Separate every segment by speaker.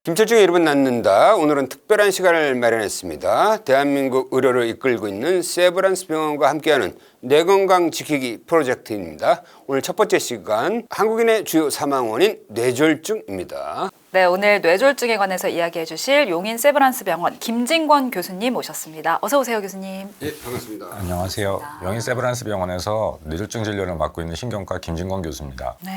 Speaker 1: 김철중의 이름은 낳는다. 오늘은 특별한 시간을 마련했습니다. 대한민국 의료를 이끌고 있는 세브란스 병원과 함께하는 뇌건강 지키기 프로젝트입니다. 오늘 첫 번째 시간, 한국인의 주요 사망 원인 뇌졸중입니다.
Speaker 2: 네, 오늘 뇌졸중에 관해서 이야기해 주실 용인 세브란스 병원 김진권 교수님 모셨습니다. 어서 오세요, 교수님.
Speaker 1: 네, 반갑습니다.
Speaker 3: 안녕하세요. 용인 세브란스 병원에서 뇌졸중 진료를 맡고 있는 신경과 김진권 교수입니다.
Speaker 2: 네,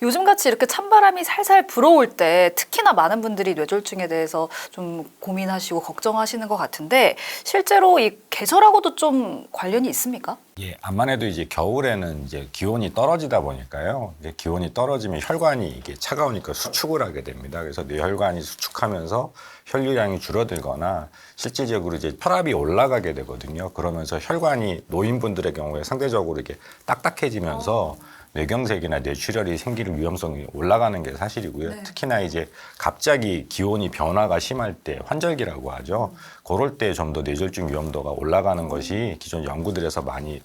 Speaker 2: 요즘같이 이렇게 찬바람이 살살 불어올 때 특히나 많은 분들이 뇌졸중에 대해서 좀 고민하시고 걱정하시는 것 같은데 실제로 이 계절하고도 좀 관련이 있습니까?
Speaker 3: 예, 암만 해도 이제 겨울에는 이제 기온이 떨어지다 보니까요. 이제 기온이 떨어지면 혈관이 이게 차가우니까 수축을 하게 됩니다. 그래서 뇌혈관이 수축하면서 혈류량이 줄어들거나 실질적으로 이제 혈압이 올라가게 되거든요. 그러면서 혈관이 노인분들의 경우에 상대적으로 이렇게 딱딱해지면서 뇌경색이나 뇌출혈이 생길 위험성이 올라가는 게 사실이고요.
Speaker 2: 네.
Speaker 3: 특히나 이제 갑자기 기온이 변화가 심할 때 환절기라고 하죠. 그럴 때 좀 더 뇌졸중 위험도가 올라가는 것이 기존 연구들에서 많이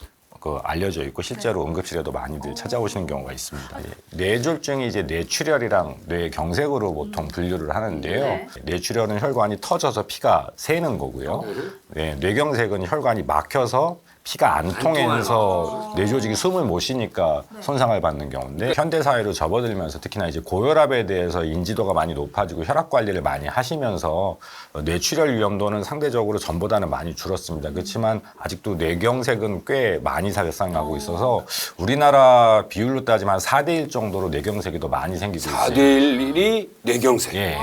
Speaker 3: 알려져 있고 실제로 응급실에도 많이들 찾아오시는 경우가 있습니다. 뇌졸중이 이제 뇌출혈이랑 뇌경색으로 보통 분류를 하는데요.
Speaker 2: 네.
Speaker 3: 뇌출혈은 혈관이 터져서 피가 새는 거고요. 네, 뇌경색은 혈관이 막혀서 피가 안 통해서 뇌조직이 숨을 못 쉬니까 손상을 받는 경우인데 현대사회로 접어들면서 특히나 이제 고혈압에 대해서 인지도가 많이 높아지고 혈압 관리를 많이 하시면서 뇌출혈 위험도는 상대적으로 전보다는 많이 줄었습니다. 그렇지만 아직도 뇌경색은 꽤 많이 발생하고 있어서 우리나라 비율로 따지면 한 4대1 정도로 뇌경색이 더 많이 생기고 있어요.
Speaker 1: 4대 1이 뇌경색.
Speaker 3: 예.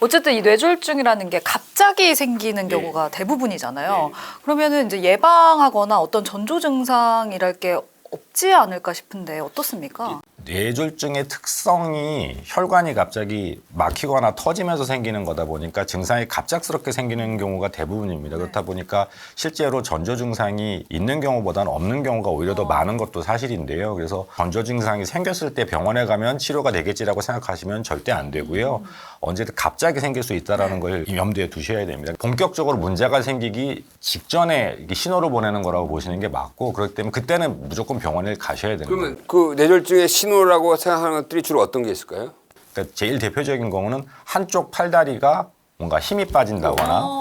Speaker 2: 어쨌든 이 뇌졸중이라는 게 갑자기 생기는 경우가 대부분이잖아요. 그러면은 이제 예방하거나 어떤 전조 증상이랄 게 없지 않을까 싶은데 어떻습니까?
Speaker 3: 뇌졸중의 특성이 혈관이 갑자기 막히거나 터지면서 생기는 거다 보니까 증상이 갑작스럽게 생기는 경우가 대부분입니다. 그렇다 보니까 실제로 전조 증상이 있는 경우보다는 없는 경우가 오히려 더 많은 것도 사실인데요. 그래서 전조 증상이 생겼을 때 병원에 가면 치료가 되겠지라고 생각하시면 절대 안 되고요. 언제든 갑자기 생길 수 있다는 걸 염두에 두셔야 됩니다. 본격적으로 문제가 생기기 직전에 이게 신호를 보내는 거라고 보시는 게 맞고 그렇기 때문에 그때는 무조건 병원에 가셔야 되는 거예요.
Speaker 1: 그러면 그 뇌졸중의 신호라고 생각하는 것들이 주로 어떤 게 있을까요?
Speaker 3: 그러니까 제일 대표적인 경우는 한쪽 팔다리가 뭔가 힘이 빠진다거나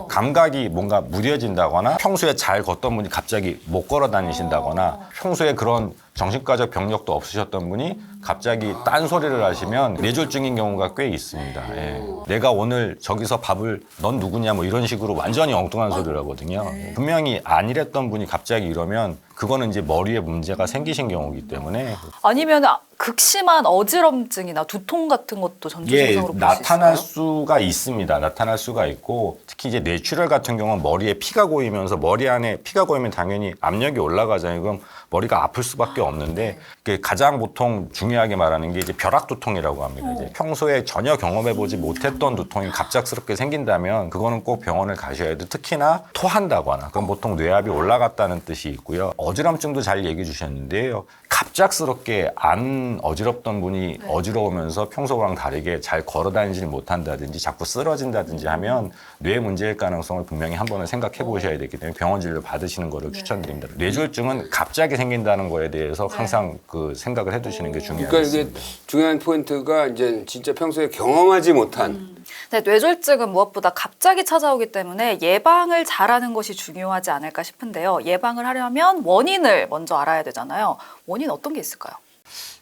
Speaker 3: 감각이 뭔가 무뎌진다거나 평소에 잘 걷던 분이 갑자기 못 걸어 다니신다거나 평소에 그런 정신과적 병력도 없으셨던 분이 갑자기 딴소리를 하시면 뇌졸중인 경우가 꽤 있습니다. 예. 내가 오늘 저기서 밥을 넌 누구냐 뭐 이런 식으로 완전히 엉뚱한 소리를 하거든요. 분명히 안 이랬던 분이 갑자기 이러면 그거는 이제 머리에 문제가 생기신 경우이기 때문에
Speaker 2: 아니면 극심한 어지럼증이나 두통 같은 것도 전조 증상으로 볼 수 있을까요?
Speaker 3: 나타날 수가 있습니다. 나타날 수가 있고 특히 이제 뇌출혈 같은 경우는 머리에 피가 고이면서 머리 안에 피가 고이면 당연히 압력이 올라가잖아요. 그럼 머리가 아플 수밖에 없는데 가장 보통 중요하게 말하는 게 이제 벼락두통이라고 합니다. 이제 평소에 전혀 경험해보지 못했던 두통이 갑작스럽게 생긴다면 그거는 꼭 병원을 가셔야 돼요. 특히나 토한다거나 그럼 보통 뇌압이 올라갔다는 뜻이 있고요. 어지럼증도 잘 얘기해 주셨는데요. 갑작스럽게 안 어지럽던 분이 어지러우면서 평소랑 다르게 잘 걸어 다니지 못한다든지 자꾸 쓰러진다든지 하면 뇌 문제일 가능성을 분명히 한 번은 생각해 보셔야 되기 때문에 병원 진료 받으시는 거를 추천드립니다. 뇌졸중은 갑자기 생긴다는 거에 대해서 항상 그 생각을 해 두시는 게 중요합니다.
Speaker 1: 그러니까 이게 중요한 포인트가 이제 진짜 평소에 경험하지 못한
Speaker 2: 네, 뇌졸중은 무엇보다 갑자기 찾아오기 때문에 예방을 잘하는 것이 중요하지 않을까 싶은데요. 예방을 하려면 원인을 먼저 알아야 되잖아요. 원인 어떤 게 있을까요?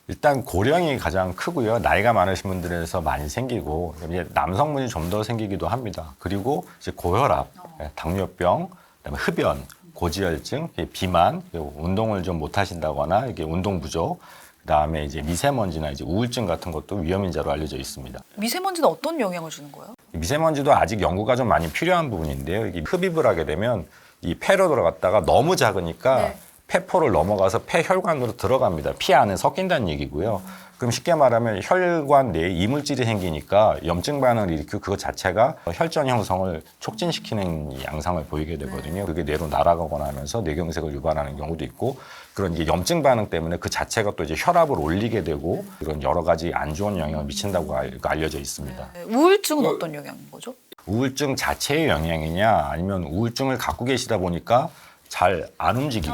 Speaker 3: 일단 고령이 가장 크고요. 나이가 많으신 분들에서 많이 생기고 이제 남성분이 좀 더 생기기도 합니다. 그리고 이제 고혈압, 당뇨병, 그다음에 흡연, 고지혈증, 비만, 운동을 좀 못 하신다거나 이게 운동 부족, 그다음에 이제 미세먼지나 이제 우울증 같은 것도 위험인자로 알려져 있습니다.
Speaker 2: 미세먼지는 어떤 영향을 주는 거예요?
Speaker 3: 미세먼지도 아직 연구가 좀 많이 필요한 부분인데요. 이게 흡입을 하게 되면 이 폐로 들어갔다가 너무 작으니까 폐포를 넘어가서 폐혈관으로 들어갑니다. 피 안에 섞인다는 얘기고요. 그럼 쉽게 말하면 혈관 내에 이물질이 생기니까 염증 반응을 일으키고 그것 자체가 혈전 형성을 촉진시키는 양상을 보이게 되거든요. 그게 뇌로 날아가거나 하면서 뇌경색을 유발하는 경우도 있고 그런 이제 염증 반응 때문에 그 자체가 또 이제 혈압을 올리게 되고 이런 여러 가지 안 좋은 영향을 미친다고 알려져 있습니다.
Speaker 2: 우울증은 어떤 영향인 거죠?
Speaker 3: 우울증 자체의 영향이냐 아니면 우울증을 갖고 계시다 보니까 잘 안 움직이고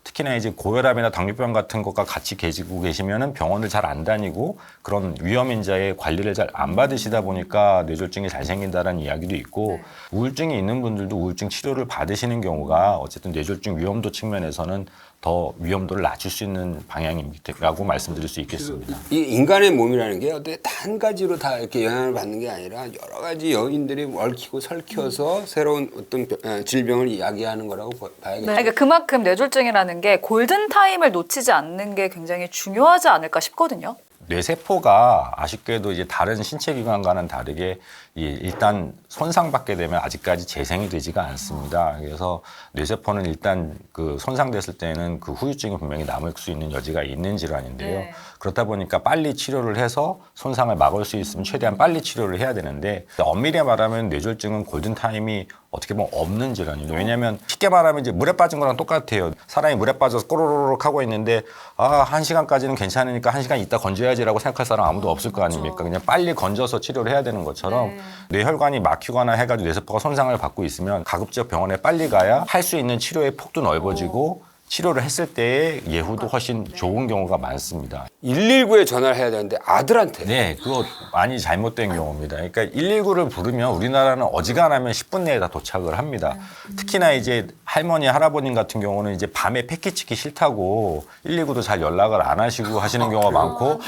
Speaker 3: 특히나 이제 고혈압이나 당뇨병 같은 것과 같이 계시고 계시면은 병원을 잘 안 다니고 그런 위험 인자의 관리를 잘 안 받으시다 보니까 뇌졸중이 잘 생긴다는 이야기도 있고 우울증이 있는 분들도 우울증 치료를 받으시는 경우가 어쨌든 뇌졸중 위험도 측면에서는 더 위험도를 낮출 수 있는 방향이라고 말씀드릴 수 있겠습니다.
Speaker 1: 이 인간의 몸이라는 게 어때 한 가지로 다 이렇게 영향을 받는 게 아니라 여러 가지 요인들이 얽히고 설켜서 새로운 어떤 질병을 야기하는 거라고 봐야겠죠.
Speaker 2: 그러니까 그만큼 뇌졸중이라는 게 골든 타임을 놓치지 않는 게 굉장히 중요하지 않을까 싶거든요.
Speaker 3: 뇌세포가 아쉽게도 이제 다른 신체 기관과는 다르게 일단 손상받게 되면 아직까지 재생이 되지가 않습니다. 그래서 뇌세포는 일단 그 손상됐을 때는 그 후유증이 분명히 남을 수 있는 여지가 있는 질환인데요.
Speaker 2: 네.
Speaker 3: 그렇다 보니까 빨리 치료를 해서 손상을 막을 수 있으면 최대한 빨리 치료를 해야 되는데 엄밀히 말하면 뇌졸중은 골든타임이 어떻게 보면 없는 질환이죠. 왜냐하면 쉽게 말하면 이제 물에 빠진 거랑 똑같아요. 사람이 물에 빠져서 꼬르륵 하고 있는데 한 시간까지는 괜찮으니까 한 시간 있다 건져야지라고 생각할 사람 아무도 없을 거 아닙니까? 그냥 빨리 건져서 치료를 해야 되는 것처럼 뇌혈관이 막히거나 해가지고 뇌세포가 손상을 받고 있으면 가급적 병원에 빨리 가야 할 수 있는 치료의 폭도 넓어지고 치료를 했을 때의 예후도 훨씬 좋은 경우가 많습니다.
Speaker 1: 119에 전화를 해야 되는데 아들한테.
Speaker 3: 네, 그거 많이 잘못된 경우입니다. 그러니까 119를 부르면 우리나라는 어지간하면 10분 내에 다 도착을 합니다. 특히나 이제 할머니, 할아버님 같은 경우는 이제 밤에 패키 치기 싫다고 119도 잘 연락을 안 하시고 하시는 경우가 많고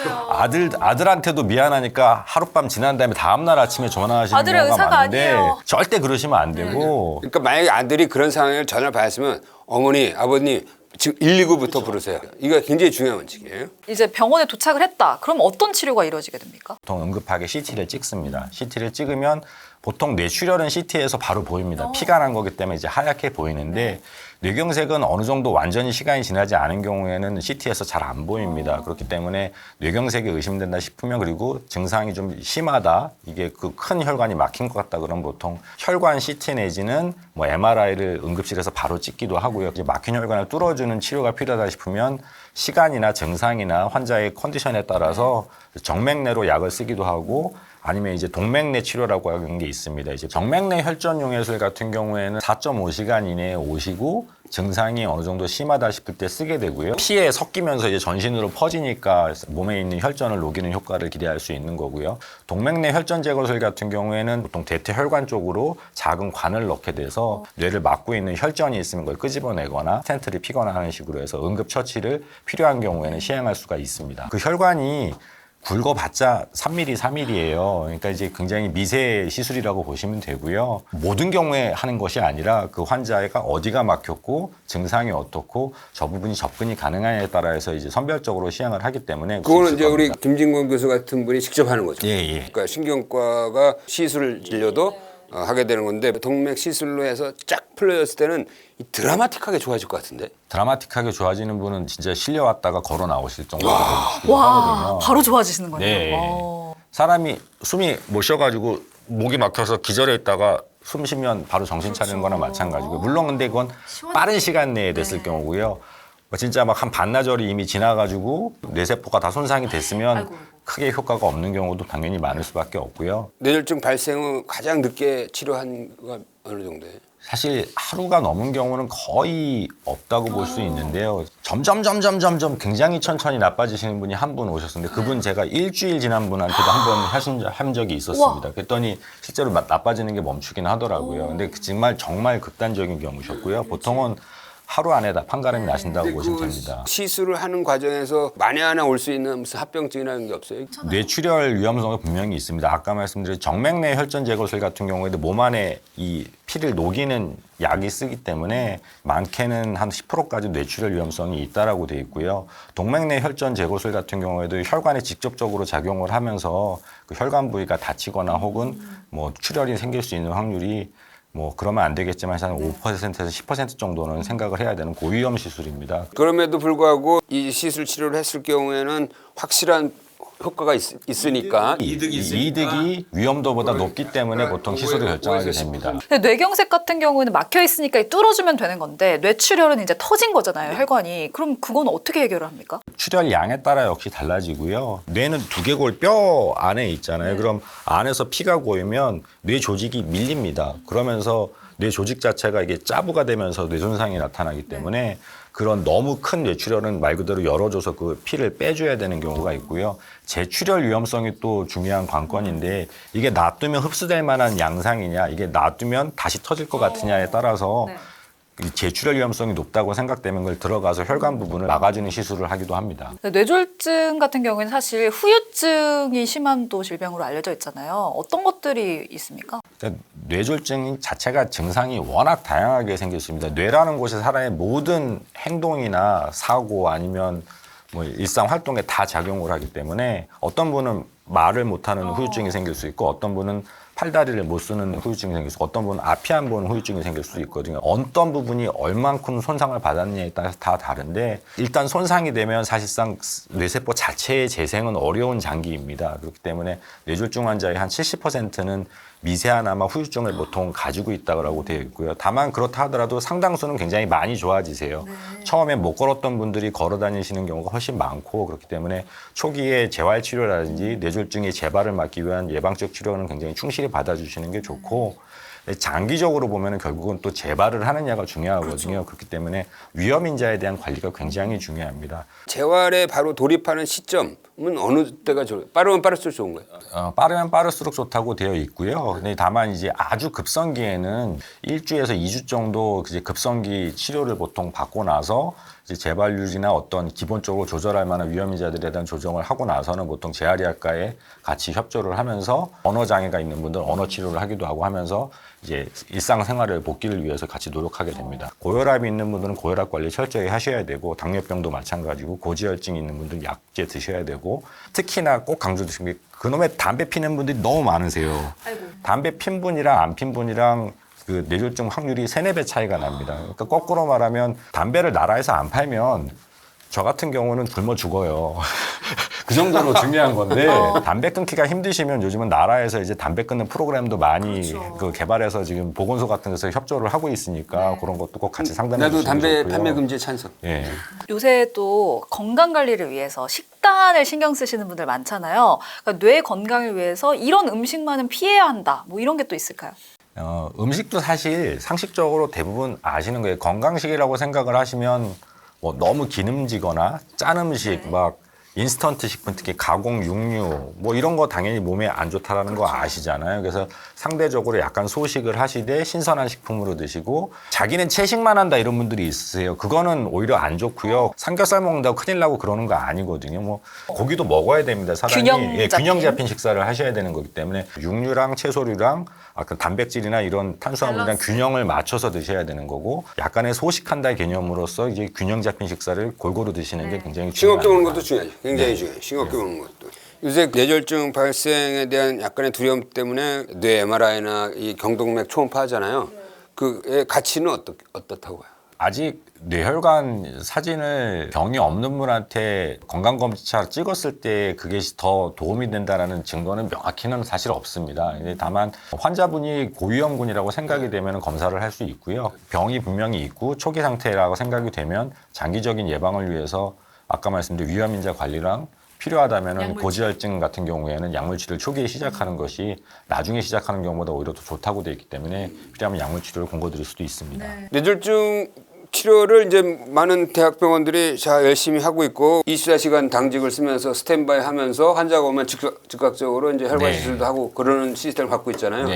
Speaker 3: 아들한테도 미안하니까 하룻밤 지난 다음에 다음날 아침에 전화하시는
Speaker 2: 아들의
Speaker 3: 경우가
Speaker 2: 의사가
Speaker 3: 많은데
Speaker 2: 아니에요.
Speaker 3: 절대 그러시면 안 되고
Speaker 1: 그러니까 만약에 아들이 그런 상황을 전화를 받았으면 어머니, 아버님 지금 119부터 부르세요. 이거 굉장히 중요한 원칙이에요.
Speaker 2: 이제 병원에 도착을 했다. 그럼 어떤 치료가 이루어지게 됩니까?
Speaker 3: 보통 응급하게 CT를 찍습니다. CT를 찍으면 보통 뇌출혈은 CT에서 바로 보입니다. 피가 난 거기 때문에 이제 하얗게 보이는데 뇌경색은 어느 정도 완전히 시간이 지나지 않은 경우에는 CT에서 잘 안 보입니다. 그렇기 때문에 뇌경색이 의심된다 싶으면 그리고 증상이 좀 심하다. 이게 그 큰 혈관이 막힌 것 같다 그러면 보통 혈관 CT 내지는 뭐 MRI를 응급실에서 바로 찍기도 하고요. 이제 막힌 혈관을 뚫어주는 치료가 필요하다 싶으면 시간이나 증상이나 환자의 컨디션에 따라서 정맥내로 약을 쓰기도 하고 아니면 이제 동맥내 치료라고 하는 게 있습니다. 이제 정맥내 혈전 용해술 같은 경우에는 4.5시간 이내에 오시고 증상이 어느 정도 심하다 싶을 때 쓰게 되고요. 피에 섞이면서 이제 전신으로 퍼지니까 몸에 있는 혈전을 녹이는 효과를 기대할 수 있는 거고요. 동맥내 혈전 제거술 같은 경우에는 보통 대퇴혈관 쪽으로 작은 관을 넣게 돼서 뇌를 막고 있는 혈전이 있으면 그걸 끄집어내거나 스텐트를 피거나 하는 식으로 해서 응급 처치를 필요한 경우에는 시행할 수가 있습니다. 그 혈관이 굵어봤자 3mm, 4mm예요. 그러니까 이제 굉장히 미세 시술이라고 보시면 되고요. 모든 경우에 하는 것이 아니라 그 환자가 어디가 막혔고 증상이 어떻고 저 부분이 접근이 가능하냐에 따라서 이제 선별적으로 시행을 하기 때문에
Speaker 1: 그거는 이제 우리 김진권 교수 같은 분이 직접 하는 거죠.
Speaker 3: 예.
Speaker 1: 그러니까 신경과가 시술 진료도 하게 되는 건데 동맥 시술로 해서 쫙 풀려졌을 때는 이 드라마틱하게 좋아질 것 같은데.
Speaker 3: 드라마틱하게 좋아지는 분은 진짜 실려왔다가 걸어 나오실 정도로 되시기도
Speaker 2: 와,
Speaker 3: 하거든요.
Speaker 2: 바로 좋아지시는 거네요.
Speaker 3: 네. 사람이 숨이 못 쉬어가지고 목이 막혀서 기절해 있다가 숨 쉬면 바로 정신 차리는 거나 마찬가지고 물론 근데 그건 빠른 시간 내에 됐을 경우고요. 진짜 막 한 반나절이 이미 지나가지고 뇌세포가 다 손상이 됐으면 크게 효과가 없는 경우도 당연히 많을 수밖에 없고요.
Speaker 1: 뇌졸중 발생 후 가장 늦게 치료한 거 어느 정도예요?
Speaker 3: 사실 하루가 넘은 경우는 거의 없다고 볼 수 있는데요. 점점 굉장히 천천히 나빠지시는 분이 한 분 오셨었는데 그분 제가 일주일 지난 분한테도 한 번 한 적이 있었습니다. 그랬더니 실제로 나빠지는 게 멈추긴 하더라고요. 근데 정말 극단적인 경우셨고요. 보통은 하루 안에 다 판가름이 나신다고 보시면 됩니다.
Speaker 1: 시술을 하는 과정에서 만에 하나 올 수 있는 무슨 합병증이라는 게 없어요?
Speaker 3: 뇌출혈 위험성이 분명히 있습니다. 아까 말씀드린 정맥내 혈전 제거술 같은 경우에도 몸 안에 이 피를 녹이는 약이 쓰기 때문에 많게는 한 10%까지 뇌출혈 위험성이 있다라고 돼 있고요. 동맥내 혈전 제거술 같은 경우에도 혈관에 직접적으로 작용을 하면서 그 혈관 부위가 다치거나 혹은 뭐 출혈이 생길 수 있는 확률이 뭐 그러면 안 되겠지만 한 5%에서 10% 정도는 생각을 해야 되는 고위험 시술입니다.
Speaker 1: 그럼에도 불구하고 이 시술 치료를 했을 경우에는 확실한 효과가 있으니까
Speaker 3: 이득이 위험도보다 높기 때문에 보통 시술을 결정하게 됩니다.
Speaker 2: 근데 뇌경색 같은 경우에는 막혀 있으니까 뚫어주면 되는 건데 뇌출혈은 이제 터진 거잖아요, 혈관이. 그럼 그건 어떻게 해결을 합니까?
Speaker 3: 출혈 양에 따라 역시 달라지고요. 뇌는 두개골 뼈 안에 있잖아요. 그럼 안에서 피가 고이면 뇌 조직이 밀립니다. 그러면서 뇌 조직 자체가 이게 짜부가 되면서 뇌 손상이 나타나기 때문에 그런 너무 큰 뇌출혈은 말 그대로 열어줘서 그 피를 빼줘야 되는 경우가 있고요. 재출혈 위험성이 또 중요한 관건인데 이게 놔두면 흡수될 만한 양상이냐, 이게 놔두면 다시 터질 것 같으냐에 따라서
Speaker 2: 네.
Speaker 3: 이 재출혈 위험성이 높다고 생각되면 그걸 들어가서 혈관 부분을 막아주는 시술을 하기도 합니다.
Speaker 2: 뇌졸중 같은 경우에는 사실 후유증이 심한 또 질병으로 알려져 있잖아요. 어떤 것들이 있습니까?
Speaker 3: 그러니까 뇌졸중 자체가 증상이 워낙 다양하게 생겼습니다. 뇌라는 곳이 사람의 모든 행동이나 사고 아니면 뭐 일상 활동에 다 작용을 하기 때문에 어떤 분은 말을 못하는 후유증이 생길 수 있고 어떤 분은 팔다리를 못 쓰는 후유증이 생길 수 있고 어떤 분은 앞이 안 보는 후유증이 생길 수 있거든요. 어떤 부분이 얼만큼 손상을 받았느냐에 따라서 다 다른데 일단 손상이 되면 사실상 뇌세포 자체의 재생은 어려운 장기입니다. 그렇기 때문에 뇌졸중 환자의 한 70%는 미세하나마 후유증을 보통 가지고 있다고 되어 있고요. 다만 그렇다 하더라도 상당수는 굉장히 많이 좋아지세요. 처음에 못 걸었던 분들이 걸어 다니시는 경우가 훨씬 많고 그렇기 때문에 초기에 재활치료라든지 뇌졸중의 재발을 막기 위한 예방적 치료는 굉장히 충실히 받아주시는 게 좋고 장기적으로 보면 결국은 또 재발을 하느냐가 중요하거든요. 그렇기 때문에 위험인자에 대한 관리가 굉장히 중요합니다.
Speaker 1: 재활에 바로 돌입하는 시점은 어느 때가 좋아요? 빠르면 빠를수록 좋은 거예요?
Speaker 3: 빠르면 빠를수록 좋다고 되어 있고요. 근데 다만 이제 아주 급성기에는 1주에서 2주 정도 이제 급성기 치료를 보통 받고 나서 이제 재발률이나 어떤 기본적으로 조절할 만한 위험인자들에 대한 조정을 하고 나서는 보통 재활의학과에 같이 협조를 하면서 언어 장애가 있는 분들은 언어 치료를 하기도 하고 하면서 이제 일상생활을 복귀를 위해서 같이 노력하게 됩니다. 고혈압이 있는 분들은 고혈압 관리 철저히 하셔야 되고 당뇨병도 마찬가지고 고지혈증이 있는 분들은 약제 드셔야 되고 특히나 꼭 강조드리는 게 그놈의 담배 피는 분들이 너무 많으세요. 담배 핀 분이랑 안 핀 분이랑 그 뇌졸중 확률이 3-4배 차이가 납니다. 그러니까 거꾸로 말하면 담배를 나라에서 안 팔면 저 같은 경우는 굶어 죽어요. 그 정도로 중요한 건데 담배 끊기가 힘드시면 요즘은 나라에서 이제 담배 끊는 프로그램도 많이 그 개발해서 지금 보건소 같은 데서 협조를 하고 있으니까 그런 것도 꼭 같이 상담해
Speaker 1: 나도
Speaker 3: 주시면
Speaker 1: 담배
Speaker 3: 좋고요.
Speaker 1: 판매 금지에 찬성.
Speaker 3: 예.
Speaker 2: 요새 또 건강 관리를 위해서 식단을 신경 쓰시는 분들 많잖아요. 그러니까 뇌 건강을 위해서 이런 음식만은 피해야 한다. 뭐 이런 게 또 있을까요?
Speaker 3: 음식도 사실 상식적으로 대부분 아시는 거예요. 건강식이라고 생각을 하시면 뭐 너무 기름지거나 짠 음식 막 인스턴트 식품 특히 가공 육류 뭐 이런 거 당연히 몸에 안 좋다라는 거 아시잖아요. 그래서 상대적으로 약간 소식을 하시되 신선한 식품으로 드시고 자기는 채식만 한다 이런 분들이 있으세요. 그거는 오히려 안 좋고요. 삼겹살 먹는다고 큰일 나고 그러는 거 아니거든요. 뭐 고기도 먹어야 됩니다. 사람이 균형 잡힌 식사를 하셔야 되는 거기 때문에 육류랑 채소류랑 아까 단백질이나 이런 탄수화물이랑 균형을 맞춰서 드셔야 되는 거고 약간의 소식한다의 개념으로서 이제 균형 잡힌 식사를 골고루 드시는 게 굉장히 중요합니다.
Speaker 1: 싱겁게 먹는 것도 중요하죠. 굉장히 중요해요. 싱겁게 먹는 것도. 요새 뇌졸중 발생에 대한 약간의 두려움 때문에 뇌 MRI나 이 경동맥 초음파 하잖아요. 그의 가치는 어떻다고 봐요?
Speaker 3: 아직 뇌혈관 사진을 병이 없는 분한테 건강검진차 찍었을 때 그게 더 도움이 된다는 증거는 명확히는 사실 없습니다. 다만 환자분이 고위험군이라고 생각이 되면 검사를 할 수 있고요. 병이 분명히 있고 초기 상태라고 생각이 되면 장기적인 예방을 위해서 아까 말씀드린 위험인자 관리랑 필요하다면 고지혈증 같은 경우에는 약물 치료를 초기에 시작하는 것이 나중에 시작하는 경우보다 오히려 더 좋다고 되어 있기 때문에 필요하면 약물 치료를 권고드릴 수도 있습니다.
Speaker 1: 뇌졸중 치료를 이제 많은 대학병원들이 자 열심히 하고 있고 24시간 당직을 쓰면서 스탠바이 하면서 환자가 오면 즉각적으로 이제 혈관 시술도 하고 그러는 시스템을 갖고 있잖아요.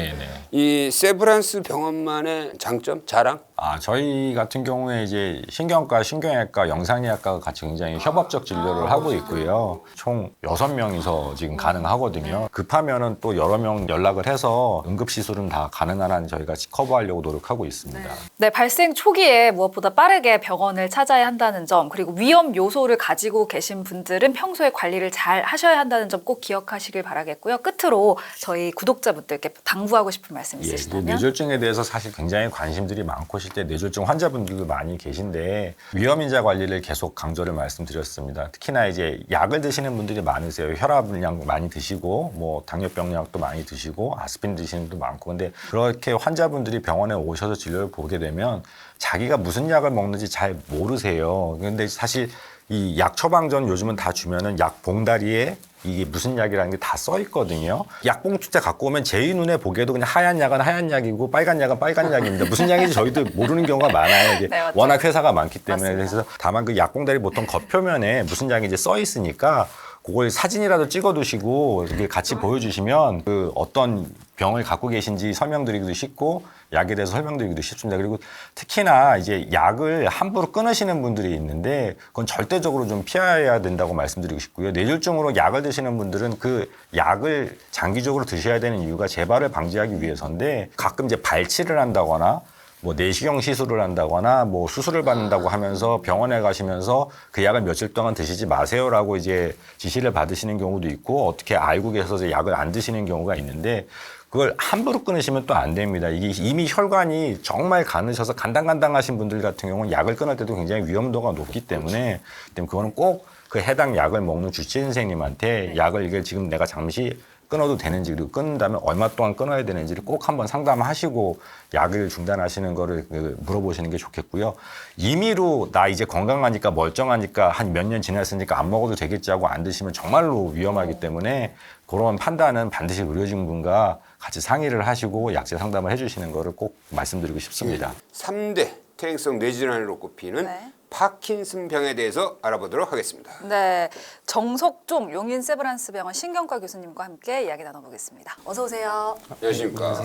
Speaker 1: 이 세브란스 병원만의 장점, 자랑?
Speaker 3: 저희 같은 경우에 이제 신경과, 신경외과, 영상의학과가 같이 굉장히 협업적 진료를 하고 있고요. 총 6명이서 지금 가능하거든요. 급하면은 또 여러 명 연락을 해서 응급시술은 다 가능한 한 저희가 커버하려고 노력하고 있습니다.
Speaker 2: 네, 발생 초기에 무엇보다 빠르게 병원을 찾아야 한다는 점, 그리고 위험 요소를 가지고 계신 분들은 평소에 관리를 잘 하셔야 한다는 점 꼭 기억하시길 바라겠고요. 끝으로 저희 구독자분들께 당부하고 싶은 말씀 있으시다면?
Speaker 3: 뇌졸중에 대해서 사실 굉장히 관심들이 많고 실제 뇌졸중 환자분들도 많이 계신데 위험인자 관리를 계속 강조를 말씀드렸습니다. 특히나 이제 약을 드시는 분들이 많으세요. 혈압약 많이 드시고 뭐 당뇨병 약도 많이 드시고 아스피린 드시는 분도 많고 근데 그렇게 환자분들이 병원에 오셔서 진료를 보게 되면 자기가 무슨 약을 먹는지 잘 모르세요. 근데 사실 이 약 처방전 요즘은 다 주면은 약 봉다리에 이게 무슨 약이라는 게 다 써 있거든요. 약 봉투째 갖고 오면 제 눈에 보기에도 그냥 하얀 약은 하얀 약이고 빨간 약은 빨간 약입니다. 무슨 약인지 저희도 모르는 경우가 많아요. 이게
Speaker 2: 네, 맞죠.
Speaker 3: 워낙 회사가 많기 때문에.
Speaker 2: 맞습니다.
Speaker 3: 그래서 다만 그 약 봉다리 보통 겉표면에 무슨 약인지 써 있으니까 그걸 사진이라도 찍어두시고 이게 같이 보여주시면 그 어떤 병을 갖고 계신지 설명드리기도 쉽고 약에 대해서 설명드리기도 쉽습니다. 그리고 특히나 이제 약을 함부로 끊으시는 분들이 있는데 그건 절대적으로 좀 피해야 된다고 말씀드리고 싶고요. 뇌졸중으로 약을 드시는 분들은 그 약을 장기적으로 드셔야 되는 이유가 재발을 방지하기 위해서인데 가끔 이제 발치를 한다거나 뭐 내시경 시술을 한다거나 뭐 수술을 받는다고 하면서 병원에 가시면서 그 약을 며칠 동안 드시지 마세요라고 이제 지시를 받으시는 경우도 있고 어떻게 알고 계셔서 약을 안 드시는 경우가 있는데 그걸 함부로 끊으시면 또 안 됩니다. 이게 이미 혈관이 정말 가느셔서 간당간당하신 분들 같은 경우는 약을 끊을 때도 굉장히 위험도가 높기 때문에 그거는 꼭 그 해당 약을 먹는 주치의 선생님한테 약을 이게 지금 내가 잠시 끊어도 되는지 그리고 끊는 다음에 얼마 동안 끊어야 되는지를 꼭 한번 상담하시고 약을 중단하시는 거를 물어보시는 게 좋겠고요. 임의로 나 이제 건강하니까 멀쩡하니까 한 몇 년 지났으니까 안 먹어도 되겠지 하고 안 드시면 정말로 위험하기 때문에 그런 판단은 반드시 의료진분과 같이 상의를 하시고 약제 상담을 해주시는 거를 꼭 말씀드리고 싶습니다.
Speaker 1: 3대 퇴행성 뇌질환으로 꼽히는
Speaker 2: 네.
Speaker 1: 파킨슨병에 대해서 알아보도록 하겠습니다.
Speaker 2: 네, 정석종 용인 세브란스 병원 신경과 교수님과 함께 이야기 나눠보겠습니다. 어서 오세요.
Speaker 1: 안녕하십니까.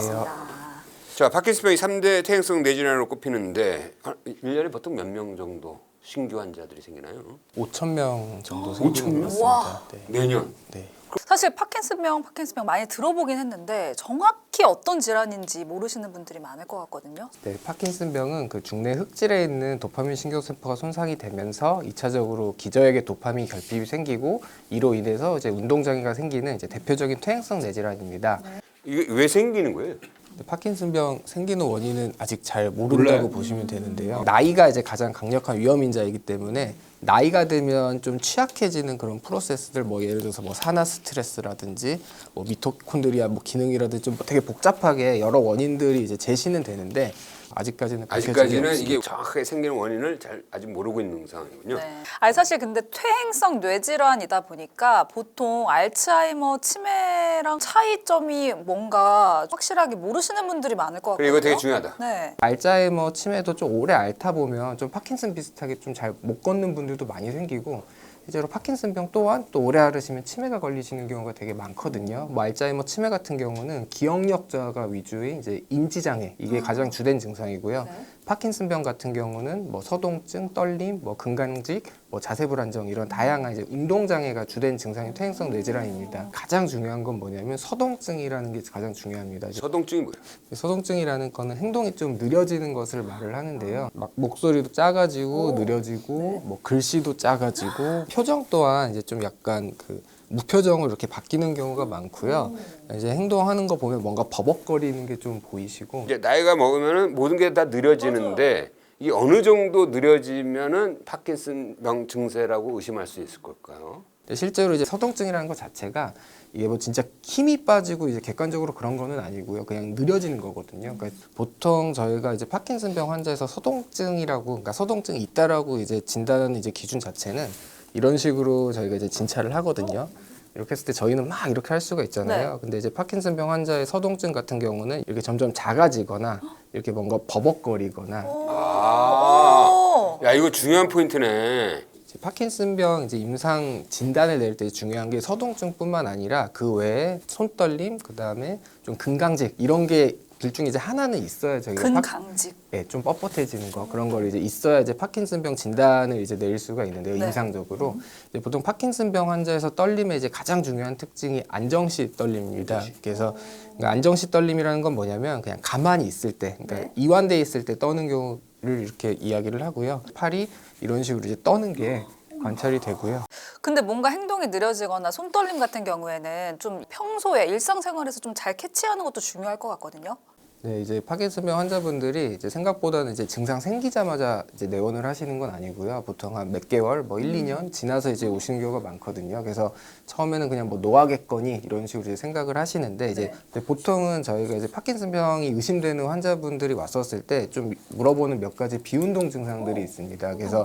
Speaker 1: 자, 파킨슨병이 3대 퇴행성 뇌질환으로 꼽히는데 1년에 보통 몇 명 정도 신규 환자들이 생기나요?
Speaker 4: 5,000명 정도 생기는 것
Speaker 2: 우와.
Speaker 4: 같습니다. 네.
Speaker 1: 매년.
Speaker 4: 네.
Speaker 2: 사실 파킨슨병 많이 들어보긴 했는데 정확히 어떤 질환인지 모르시는 분들이 많을 것 같거든요.
Speaker 4: 네, 파킨슨병은 그 중뇌 흑질에 있는 도파민 신경세포가 손상이 되면서 2차적으로 기저역에 도파민 결핍이 생기고 이로 인해서 이제 운동장애가 생기는 이제 대표적인 퇴행성 뇌질환입니다.
Speaker 1: 이게 왜 생기는 거예요?
Speaker 4: 파킨슨병 생기는 원인은 아직 잘 모른다고 보시면 되는데요. 나이가 이제 가장 강력한 위험 인자이기 때문에 나이가 들면 좀 취약해지는 그런 프로세스들 뭐 예를 들어서 뭐 산화 스트레스라든지 뭐 미토콘드리아 뭐 기능이라든지 좀 되게 복잡하게 여러 원인들이 이제 제시는 되는데 아직까지는
Speaker 1: 아직까지는 이게 정확하게 생기는 원인을 아직 모르고 있는 상황이군요.
Speaker 2: 네. 아니 사실 근데 퇴행성 뇌질환이다 보니까 보통 알츠하이머 치매랑 차이점이 뭔가 확실하게 모르시는 분들이 많을 것 같거든요.
Speaker 1: 그리고 이거 되게 중요하다.
Speaker 2: 네.
Speaker 4: 알츠하이머 치매도 좀 오래 앓다 보면 좀 파킨슨 비슷하게 좀 잘 못 걷는 분들도 많이 생기고 실제로 파킨슨병 또한 또 오래 앓으시면 치매가 걸리시는 경우가 되게 많거든요. 뭐 알츠하이머 치매 같은 경우는 기억력 저하 위주의 이제 인지 장애 이게 가장 주된 증상이고요.
Speaker 2: 네.
Speaker 4: 파킨슨병 같은 경우는 뭐 서동증, 떨림, 뭐 근강직, 뭐 자세 불안정 이런 다양한 이제 운동 장애가 주된 증상인 퇴행성 뇌질환입니다. 가장 중요한 건 뭐냐면 서동증이라는 게 가장 중요합니다.
Speaker 1: 서동증이 뭐예요?
Speaker 4: 서동증이라는 거는 행동이 좀 느려지는 것을 말을 하는데요. 막 목소리도 작아지고 느려지고 뭐 글씨도 작아지고 표정 또한 이제 좀 약간 그 무표정으로 이렇게 바뀌는 경우가 많고요. 이제 행동하는 거 보면 뭔가 버벅거리는 게 좀 보이시고
Speaker 1: 이제 나이가 먹으면은 모든 게 다 느려지는데 이 어느 정도 느려지면은 파킨슨병 증세라고 의심할 수 있을 걸까요?
Speaker 4: 실제로 이제 서동증이라는 것 자체가 이게 뭐 진짜 힘이 빠지고 이제 객관적으로 그런 거는 아니고요. 그냥 느려지는 거거든요. 그러니까 보통 저희가 이제 파킨슨병 환자에서 서동증이라고, 그러니까 서동증이 있다라고 이제 진단하는 이제 기준 자체는 이런 식으로 저희가 이제 진찰을 하거든요. 이렇게 했을 때 저희는 막 이렇게 할 수가 있잖아요.
Speaker 2: 네.
Speaker 4: 근데 이제 파킨슨병 환자의 서동증 같은 경우는 이렇게 점점 작아지거나 이렇게 뭔가 버벅거리거나
Speaker 1: 야, 이거 중요한 포인트네.
Speaker 4: 파킨슨병 이제 임상 진단을 내릴 때 중요한 게 서동증뿐만 아니라 그 외에 손떨림, 그 다음에 좀 근강직 이런 게 둘 중에 이제 하나는 있어야 저희가
Speaker 2: 근강직.
Speaker 4: 네, 좀 뻣뻣해지는 거 그런 걸 이제 있어야 이제 파킨슨병 진단을 이제 내릴 수가 있는데요.
Speaker 2: 네.
Speaker 4: 임상적으로 이제 보통 파킨슨병 환자에서 떨림의 이제 가장 중요한 특징이 안정시 떨림입니다. 그래서 그러니까 안정시 떨림이라는 건 뭐냐면 그냥 가만히 있을 때, 그러니까 이완돼 있을 때 떠는 경우를 이렇게 이야기를 하고요. 팔이 이런 식으로 이제 떠는 게 관찰이 되고요.
Speaker 2: 근데 뭔가 행동이 느려지거나 손떨림 같은 경우에는 좀 평소에 일상생활에서 좀 잘 캐치하는 것도 중요할 것 같거든요.
Speaker 4: 네, 이제 파킨슨병 환자분들이 이제 생각보다는 이제 증상 생기자마자 이제 내원을 하시는 건 아니고요. 보통 한 몇 개월, 뭐 1, 2년 지나서 이제 오시는 경우가 많거든요. 그래서 처음에는 그냥 뭐 노화겠거니 이런 식으로 이제 생각을 하시는데 이제 근데 보통은 저희가 이제 파킨슨병이 의심되는 환자분들이 왔었을 때 좀 물어보는 몇 가지 비운동 증상들이 있습니다. 그래서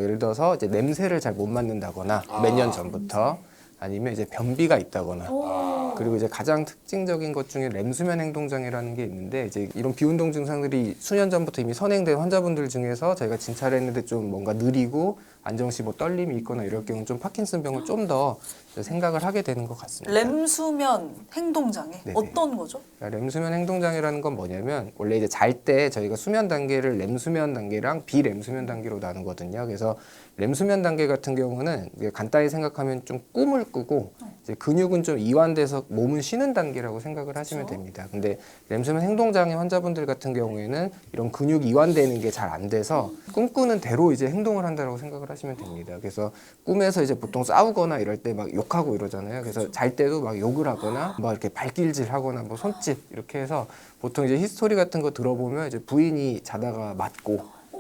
Speaker 4: 예를 들어서 이제 냄새를 잘 못 맡는다거나 몇 년 전부터 아니면 이제 변비가 있다거나 그리고 이제 가장 특징적인 것 중에 렘수면 행동장애라는 게 있는데 이제 이런 비운동 증상들이 수년 전부터 이미 선행된 환자분들 중에서 저희가 진찰을 했는데 좀 뭔가 느리고 안정시 뭐 떨림이 있거나 이럴 경우는 좀 파킨슨병을 좀 더 생각을 하게 되는 것 같습니다.
Speaker 2: 렘수면 행동장애
Speaker 4: 네네.
Speaker 2: 어떤 거죠?
Speaker 4: 그러니까 렘수면 행동장애라는 건 뭐냐면 원래 이제 잘 때 저희가 수면 단계를 렘수면 단계랑 비렘수면 단계로 나누거든요. 그래서 렘수면 단계 같은 경우는 이제 간단히 생각하면 좀 꿈을 꾸고 이제 근육은 좀 이완돼서 몸은 쉬는 단계라고 생각을 하시면 됩니다. 근데 렘수면 행동장애 환자분들 같은 경우에는 이런 근육 이완되는 게 잘 안 돼서 꿈꾸는 대로 이제 행동을 한다고 생각을 하시면 됩니다. 그래서 꿈에서 이제 보통 싸우거나 이럴 때 막 욕하고 이러잖아요. 그래서 잘 때도 막 욕을 하거나 막 이렇게 발길질하거나 뭐 손짓 이렇게 해서 보통 이제 히스토리 같은 거 들어보면 이제 부인이 자다가 맞고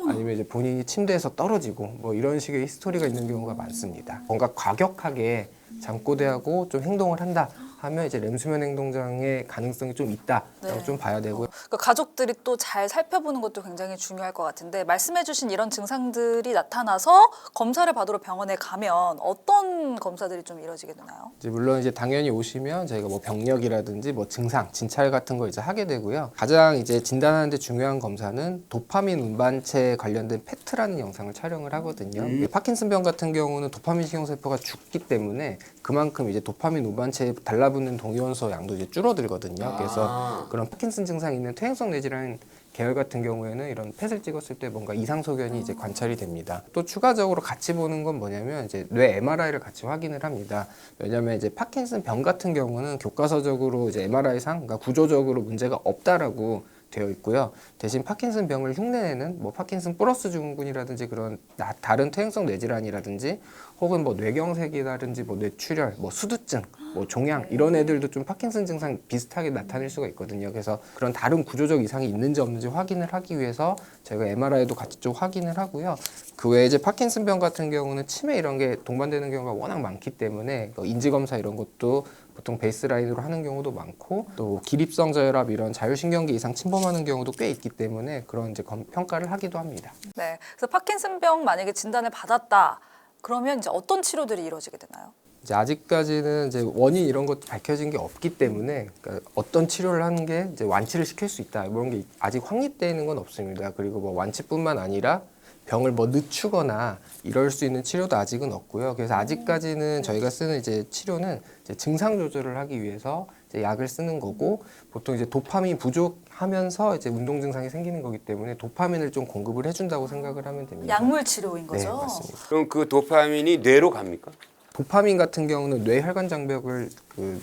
Speaker 4: 아니면 이제 본인이 침대에서 떨어지고 뭐 이런 식의 히스토리가 있는 경우가 많습니다. 뭔가 과격하게 잠꼬대하고 좀 행동을 한다 하면 이제 렘수면 행동장애 가능성이 좀 있다라고
Speaker 2: 네.
Speaker 4: 좀 봐야 되고요.
Speaker 2: 그러니까 가족들이 또 잘 살펴보는 것도 굉장히 중요할 것 같은데 말씀해주신 이런 증상들이 나타나서 검사를 받으러 병원에 가면 어떤 검사들이 좀 이루어지게 되나요?
Speaker 4: 이제 물론 이제 당연히 오시면 저희가 뭐 병력이라든지 뭐 증상, 진찰 같은 걸 이제 하게 되고요. 가장 이제 진단하는데 중요한 검사는 도파민 운반체 관련된 페트라는 영상을 촬영을 하거든요. 파킨슨병 같은 경우는 도파민 신경세포가 죽기 때문에 그만큼 이제 도파민 운반체에 달라붙는 동위원소 양도 이제 줄어들거든요. 그래서 그런 파킨슨 증상이 있는 퇴행성 뇌질환 계열 같은 경우에는 이런 펫을 찍었을 때 뭔가 이상 소견이 이제 관찰이 됩니다. 또 추가적으로 같이 보는 건 뭐냐면 이제 뇌 MRI를 같이 확인을 합니다. 왜냐하면 이제 파킨슨 병 같은 경우는 교과서적으로 이제 MRI상 그러니까 구조적으로 문제가 없다라고 되어 있고요. 대신 파킨슨 병을 흉내내는 뭐 파킨슨 플러스 증후군이라든지 그런 다른 퇴행성 뇌질환이라든지 혹은 뭐 뇌경색이라든지 뭐 뇌출혈, 뭐 수두증, 뭐 종양 이런 애들도 좀 파킨슨 증상 비슷하게 나타낼 수가 있거든요. 그래서 그런 다른 구조적 이상이 있는지 없는지 확인을 하기 위해서 저희가 MRI도 같이 좀 확인을 하고요. 그 외에 이제 파킨슨병 같은 경우는 치매 이런 게 동반되는 경우가 워낙 많기 때문에 인지검사 이런 것도 보통 베이스라인으로 하는 경우도 많고 또 기립성 저혈압 이런 자율신경계 이상 침범하는 경우도 꽤 있기 때문에 그런 이제 평가를 하기도 합니다.
Speaker 2: 네, 그래서 파킨슨병 만약에 진단을 받았다 그러면 이제 어떤 치료들이 이루어지게 되나요?
Speaker 4: 이제 아직까지는 이제 원인 이런 것도 밝혀진 게 없기 때문에 그러니까 어떤 치료를 하는 게 이제 완치를 시킬 수 있다 이런 게 아직 확립되어 있는 건 없습니다. 그리고 뭐 완치뿐만 아니라 병을 뭐 늦추거나 이럴 수 있는 치료도 아직은 없고요. 그래서 아직까지는 저희가 쓰는 이제 치료는 이제 증상 조절을 하기 위해서 이제 약을 쓰는 거고 보통 이제 도파민 부족하면서 이제 운동 증상이 생기는 거기 때문에 도파민을 좀 공급을 해준다고 생각을 하면 됩니다.
Speaker 2: 약물 치료인 거죠?
Speaker 4: 네, 맞습니다.
Speaker 1: 그럼 그 도파민이 뇌로 갑니까?
Speaker 4: 도파민 같은 경우는 뇌혈관 장벽을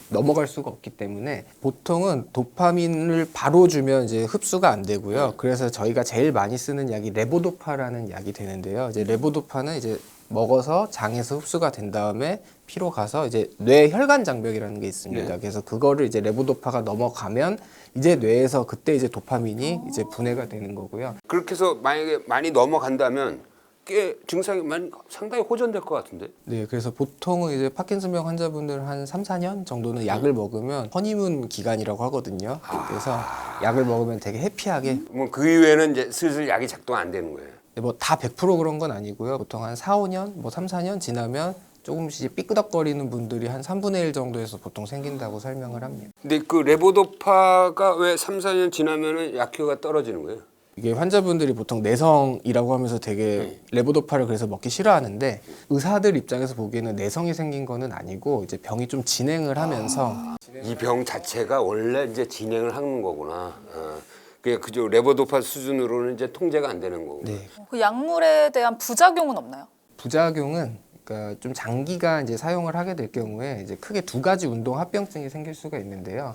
Speaker 4: 넘어갈 수가 없기 때문에 보통은 도파민을 바로 주면 이제 흡수가 안 되고요. 그래서 저희가 제일 많이 쓰는 약이 레보도파라는 약이 되는데요. 이제 레보도파는 이제 먹어서 장에서 흡수가 된 다음에 피로 가서 이제 뇌혈관 장벽이라는 게 있습니다.
Speaker 1: 네.
Speaker 4: 그래서 그거를 이제 레보도파가 넘어가면 이제 뇌에서 그때 이제 도파민이 이제 분해가 되는 거고요.
Speaker 1: 그렇게 해서 만약에 많이 넘어간다면 꽤 증상이 상당히 호전될 것 같은데.
Speaker 4: 네, 그래서 보통은 이제 파킨슨병 환자분들 한 3, 4년 정도는 약을 먹으면 허니문 기간이라고 하거든요. 그래서 약을 먹으면 되게 해피하게
Speaker 1: 뭐 그 이후에는 이제 슬슬 약이 작동 안 되는 거예요.
Speaker 4: 뭐 다 100% 그런 건 아니고요. 보통 한 4, 5년, 뭐 3, 4년 지나면 조금씩 삐끄덕거리는 분들이 한 3분의 1 정도에서 보통 생긴다고 설명을 합니다.
Speaker 1: 근데 그 레보도파가 왜 3, 4년 지나면은 약효가 떨어지는 거예요?
Speaker 4: 이게 환자분들이 보통 내성이라고 하면서 되게 레보도파를 그래서 먹기 싫어하는데 의사들 입장에서 보기에는 내성이 생긴 거는 아니고 이제 병이 좀 진행을 하면서
Speaker 1: 이 병 자체가 원래 이제 진행을 하는 거구나. 그죠. 레보도파 수준으로는 이제 통제가 안 되는 거고.
Speaker 4: 네,
Speaker 2: 그 약물에 대한 부작용은 없나요?
Speaker 4: 부작용은 그러니까 좀 장기간 이제 사용을 하게 될 경우에 이제 크게 두 가지 운동 합병증이 생길 수가 있는데요.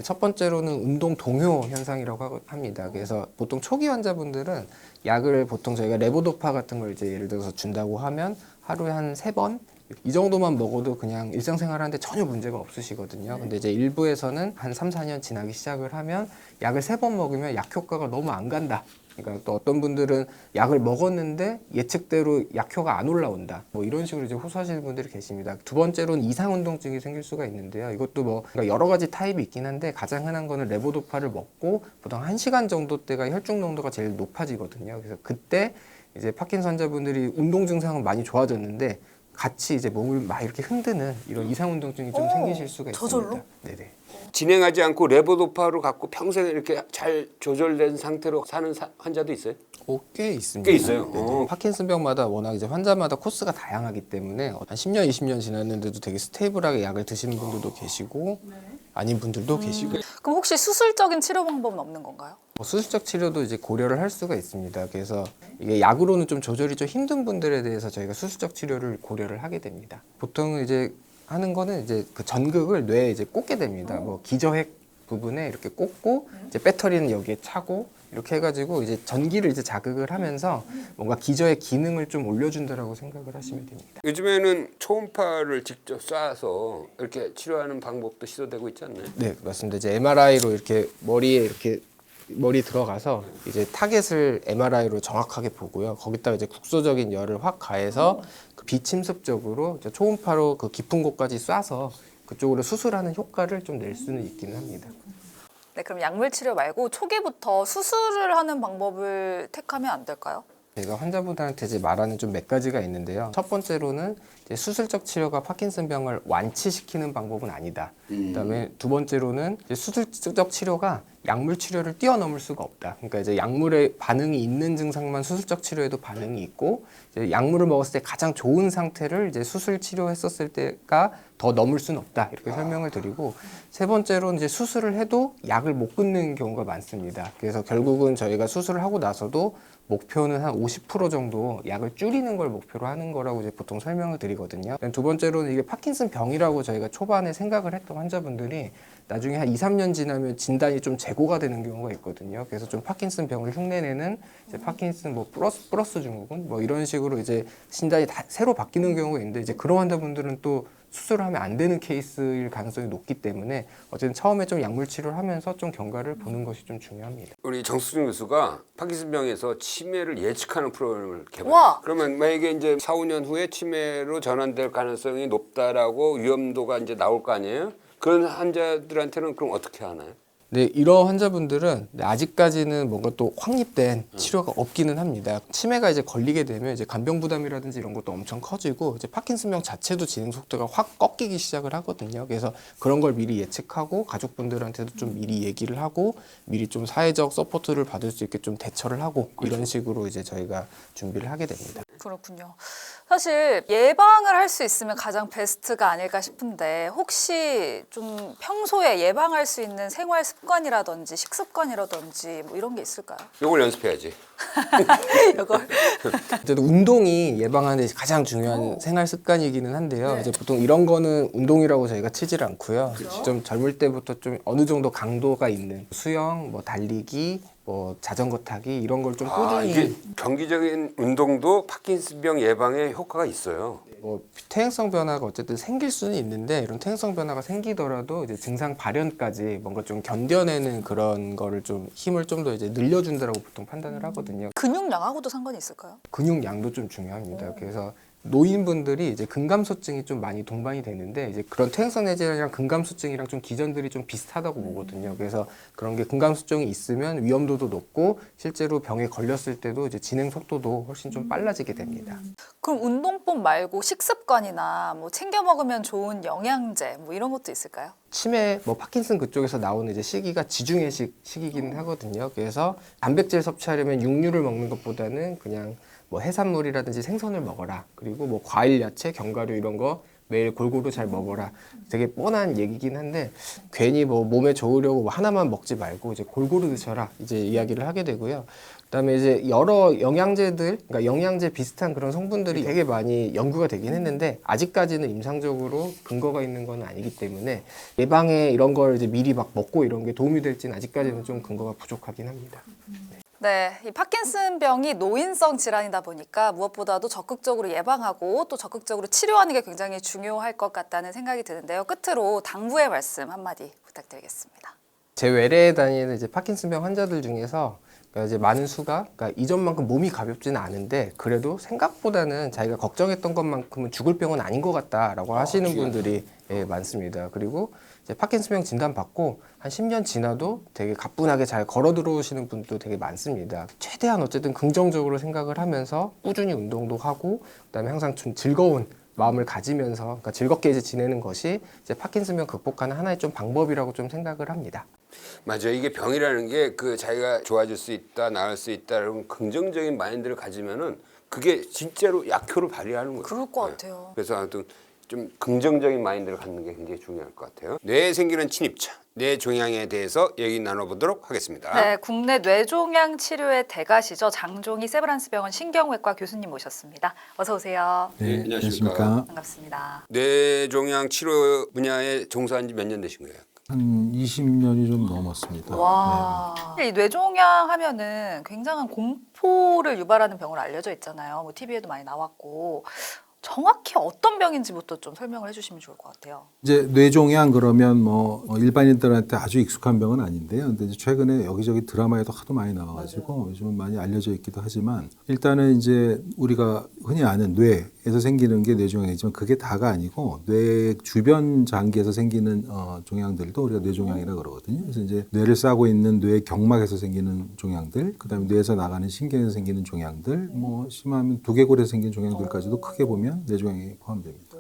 Speaker 4: 첫 번째로는 운동 동요 현상이라고 합니다. 그래서 보통 초기 환자분들은 약을 보통 저희가 레보도파 같은 걸 이제 예를 들어서 준다고 하면 하루에 한 3번 이 정도만 먹어도 그냥 일상생활하는데 전혀 문제가 없으시거든요. 근데 이제 일부에서는 한 3, 4년 지나기 시작을 하면 약을 3번 먹으면 약 효과가 너무 안 간다. 그러니까 또 어떤 분들은 약을 먹었는데 예측대로 약효가 안 올라온다. 뭐 이런 식으로 이제 호소하시는 분들이 계십니다. 두 번째로는 이상운동증이 생길 수가 있는데요. 이것도 뭐 그러니까 여러 가지 타입이 있긴 한데 가장 흔한 거는 레보도파를 먹고 보통 1시간 정도 때가 혈중 농도가 제일 높아지거든요. 그래서 그때 이제 파킨슨 환자분들이 운동 증상은 많이 좋아졌는데 같이 이제 몸을 막 이렇게 흔드는 이런 이상운동증이 좀 생기실 수가 있습니다.
Speaker 2: 저절로?
Speaker 4: 네네.
Speaker 1: 진행하지 않고 레보도파로 갖고 평생 이렇게 잘 조절된 상태로 사는 환자도 있어요?
Speaker 4: 꽤 있습니다.
Speaker 1: 꽤 있어요?
Speaker 4: 네네.
Speaker 1: 어.
Speaker 4: 파킨슨병마다 워낙 이제 환자마다 코스가 다양하기 때문에 한 10년, 20년 지났는데도 되게 스테이블하게 약을 드시는 분들도 계시고 아닌 분들도 계시고
Speaker 2: 그럼 혹시 수술적인 치료 방법은 없는 건가요?
Speaker 4: 수술적 치료도 이제 고려를 할 수가 있습니다. 그래서 이게 약으로는 좀 조절이 좀 힘든 분들에 대해서 저희가 수술적 치료를 고려를 하게 됩니다. 보통은 이제 하는 거는 이제 그 전극을 뇌에 이제 꽂게 됩니다. 뭐 기저핵 부분에 이렇게 꽂고 이제 배터리는 여기에 차고 이렇게 해가지고 이제 전기를 이제 자극을 하면서 뭔가 기저의 기능을 좀 올려준다라고 생각을 하시면 됩니다.
Speaker 1: 요즘에는 초음파를 직접 쏴서 이렇게 치료하는 방법도 시도되고 있지 않나요?
Speaker 4: 네, 맞습니다. 이제 MRI로 이렇게 머리에 이렇게 머리 들어가서 이제 타겟을 MRI로 정확하게 보고요. 거기다가 이제 국소적인 열을 확 가해서 그 비침습적으로 이제 초음파로 그 깊은 곳까지 쏴서 그쪽으로 수술하는 효과를 좀 낼 수는 있기는 합니다.
Speaker 2: 네, 그럼 약물 치료 말고 초기부터 수술을 하는 방법을 택하면 안 될까요?
Speaker 4: 제가 환자분들한테 이제 말하는 좀 몇 가지가 있는데요. 첫 번째로는 이제 수술적 치료가 파킨슨병을 완치시키는 방법은 아니다. 그다음에 두 번째로는 이제 수술적 치료가 약물 치료를 뛰어넘을 수가 없다. 그러니까 이제 약물에 반응이 있는 증상만 수술적 치료에도 반응이 있고, 이제 약물을 먹었을 때 가장 좋은 상태를 이제 수술 치료했었을 때가 더 넘을 수는 없다. 이렇게 설명을 드리고, 세 번째로는 이제 수술을 해도 약을 못 끊는 경우가 많습니다. 그래서 결국은 저희가 수술을 하고 나서도 목표는 한 50% 정도 약을 줄이는 걸 목표로 하는 거라고 이제 보통 설명을 드리거든요. 두 번째로는 이게 파킨슨 병이라고 저희가 초반에 생각을 했던 환자분들이 나중에 한 2, 3년 지나면 진단이 좀 재고가 되는 경우가 있거든요. 그래서 좀 파킨슨 병을 흉내내는 이제 파킨슨 뭐 플러스 증후군 뭐 이런 식으로 이제 진단이 다 새로 바뀌는 경우가 있는데 이제 그런 환자분들은 또 수술을 하면 안 되는 케이스일 가능성이 높기 때문에 어쨌든 처음에 좀 약물 치료를 하면서 좀 경과를 보는 것이 좀 중요합니다.
Speaker 1: 우리 정수준 교수가 파킨슨병에서 치매를 예측하는 프로그램을 개발.
Speaker 2: 와!
Speaker 1: 그러면 만약에 이제 4, 5년 후에 치매로 전환될 가능성이 높다라고 위험도가 이제 나올 거 아니에요? 그런 환자들한테는 그럼 어떻게 하나요?
Speaker 4: 네, 이런 환자분들은 아직까지는 뭔가 또 확립된 치료가 없기는 합니다. 치매가 이제 걸리게 되면 이제 간병 부담이라든지 이런 것도 엄청 커지고 이제 파킨슨병 자체도 진행 속도가 확 꺾이기 시작을 하거든요. 그래서 그런 걸 미리 예측하고 가족분들한테도 좀 미리 얘기를 하고 미리 좀 사회적 서포트를 받을 수 있게 좀 대처를 하고 이런 식으로 이제 저희가 준비를 하게 됩니다.
Speaker 2: 그렇군요. 사실 예방을 할 수 있으면 가장 베스트가 아닐까 싶은데 혹시 좀 평소에 예방할 수 있는 생활 습관이라든지 식습관이라든지 뭐 이런 게 있을까요?
Speaker 1: 이걸 연습해야지.
Speaker 2: 이걸
Speaker 4: 어쨌든 운동이 예방하는 데 가장 중요한 생활 습관이기는 한데요. 이제 보통 이런 거는 운동이라고 저희가 치질 않고요. 좀 젊을 때부터 좀 어느 정도 강도가 있는 수영, 뭐 달리기, 뭐 자전거 타기 이런 걸 좀 꾸준히
Speaker 1: 이게 정기적인 운동도 파킨슨병 예방에 효과가 있어요.
Speaker 4: 뭐 퇴행성 변화가 어쨌든 생길 수는 있는데 이런 퇴행성 변화가 생기더라도 이제 증상 발현까지 뭔가 좀 견뎌내는 그런 거를 좀 힘을 좀 더 이제 늘려준다라고 보통 판단을 하거든요.
Speaker 2: 근육량하고도 상관이 있을까요?
Speaker 4: 근육량도 좀 중요합니다. 그래서 노인분들이 이제 근감소증이 좀 많이 동반이 되는데 이제 그런 퇴행성 뇌질환이랑 근감소증이랑 좀 기전들이 좀 비슷하다고 보거든요. 그래서 그런 게 근감소증이 있으면 위험도도 높고 실제로 병에 걸렸을 때도 이제 진행 속도도 훨씬 좀 빨라지게 됩니다.
Speaker 2: 그럼 운동법 말고 식습관이나 뭐 챙겨 먹으면 좋은 영양제 뭐 이런 것도 있을까요?
Speaker 4: 치매, 뭐 파킨슨 그쪽에서 나오는 이제 시기가 지중해식 시기기는 하거든요. 그래서 단백질 섭취하려면 육류를 먹는 것보다는 그냥 뭐 해산물이라든지 생선을 먹어라. 그리고 뭐 과일, 야채, 견과류 이런 거 매일 골고루 잘 먹어라. 되게 뻔한 얘기긴 한데 괜히 뭐 몸에 좋으려고 뭐 하나만 먹지 말고 이제 골고루 드셔라. 이제 이야기를 하게 되고요. 그다음에 이제 여러 영양제들, 그러니까 영양제 비슷한 그런 성분들이 되게 많이 연구가 되긴 했는데 아직까지는 임상적으로 근거가 있는 건 아니기 때문에 예방에 이런 걸 이제 미리 막 먹고 이런 게 도움이 될지는 아직까지는 좀 근거가 부족하긴 합니다.
Speaker 2: 네, 이 파킨슨병이 노인성 질환이다 보니까 무엇보다도 적극적으로 예방하고 또 적극적으로 치료하는 게 굉장히 중요할 것 같다는 생각이 드는데요. 끝으로 당부의 말씀 한마디 부탁드리겠습니다.
Speaker 4: 제 외래에 다니는 이제 파킨슨병 환자들 중에서 그러니까 이제 많은 수가 그러니까 이전만큼 몸이 가볍지는 않은데 그래도 생각보다는 자기가 걱정했던 것만큼은 죽을 병은 아닌 것 같다라고 하시는 분들이 예, 많습니다. 그리고 이제 파킨슨병 진단 받고 한 10년 지나도 되게 가뿐하게 잘 걸어 들어오시는 분도 되게 많습니다. 최대한 어쨌든 긍정적으로 생각을 하면서 꾸준히 운동도 하고 그다음에 항상 좀 즐거운 마음을 가지면서 그러니까 즐겁게 이제 지내는 것이 이제 파킨슨병 극복하는 하나의 좀 방법이라고 좀 생각을 합니다.
Speaker 1: 맞아요. 이게 병이라는 게 그 자기가 좋아질 수 있다, 나을 수 있다 이런 긍정적인 마인드를 가지면은 그게 진짜로 약효를 발휘하는 거예요.
Speaker 2: 그럴 것 같아요.
Speaker 1: 그래서 아무튼 좀 긍정적인 마인드를 갖는 게 굉장히 중요할 것 같아요. 뇌에 생기는 침입자, 뇌 종양에 대해서 얘기 나눠보도록 하겠습니다.
Speaker 2: 네, 국내 뇌종양 치료의 대가시죠. 장종희 세브란스병원 신경외과 교수님 모셨습니다. 어서 오세요.
Speaker 1: 네, 안녕하십니까.
Speaker 2: 반갑습니다.
Speaker 1: 뇌종양 치료 분야에 종사한 지 몇 년 되신 거예요?
Speaker 5: 한 20년이 좀 넘었습니다.
Speaker 2: 와, 이 뇌종양 하면은 굉장한 공포를 유발하는 병으로 알려져 있잖아요. 뭐 TV에도 많이 나왔고 정확히 어떤 병인지부터 좀 설명을 해주시면 좋을 것 같아요.
Speaker 5: 이제 뇌종양 그러면 뭐 일반인들한테 아주 익숙한 병은 아닌데요. 근데 이제 최근에 여기저기 드라마에도 하도 많이 나와가지고 요즘 많이 알려져 있기도 하지만 일단은 이제 우리가 흔히 아는 뇌에서 생기는 게 뇌종양이지만 그게 다가 아니고 뇌 주변 장기에서 생기는 종양들도 우리가 뇌종양이라 그러거든요. 그래서 이제 뇌를 싸고 있는 뇌 경막에서 생기는 종양들, 그다음에 뇌에서 나가는 신경에서 생기는 종양들, 뭐 심하면 두개골에서 생기는 종양들까지도 크게 보면 뇌종양에 포함됩니다.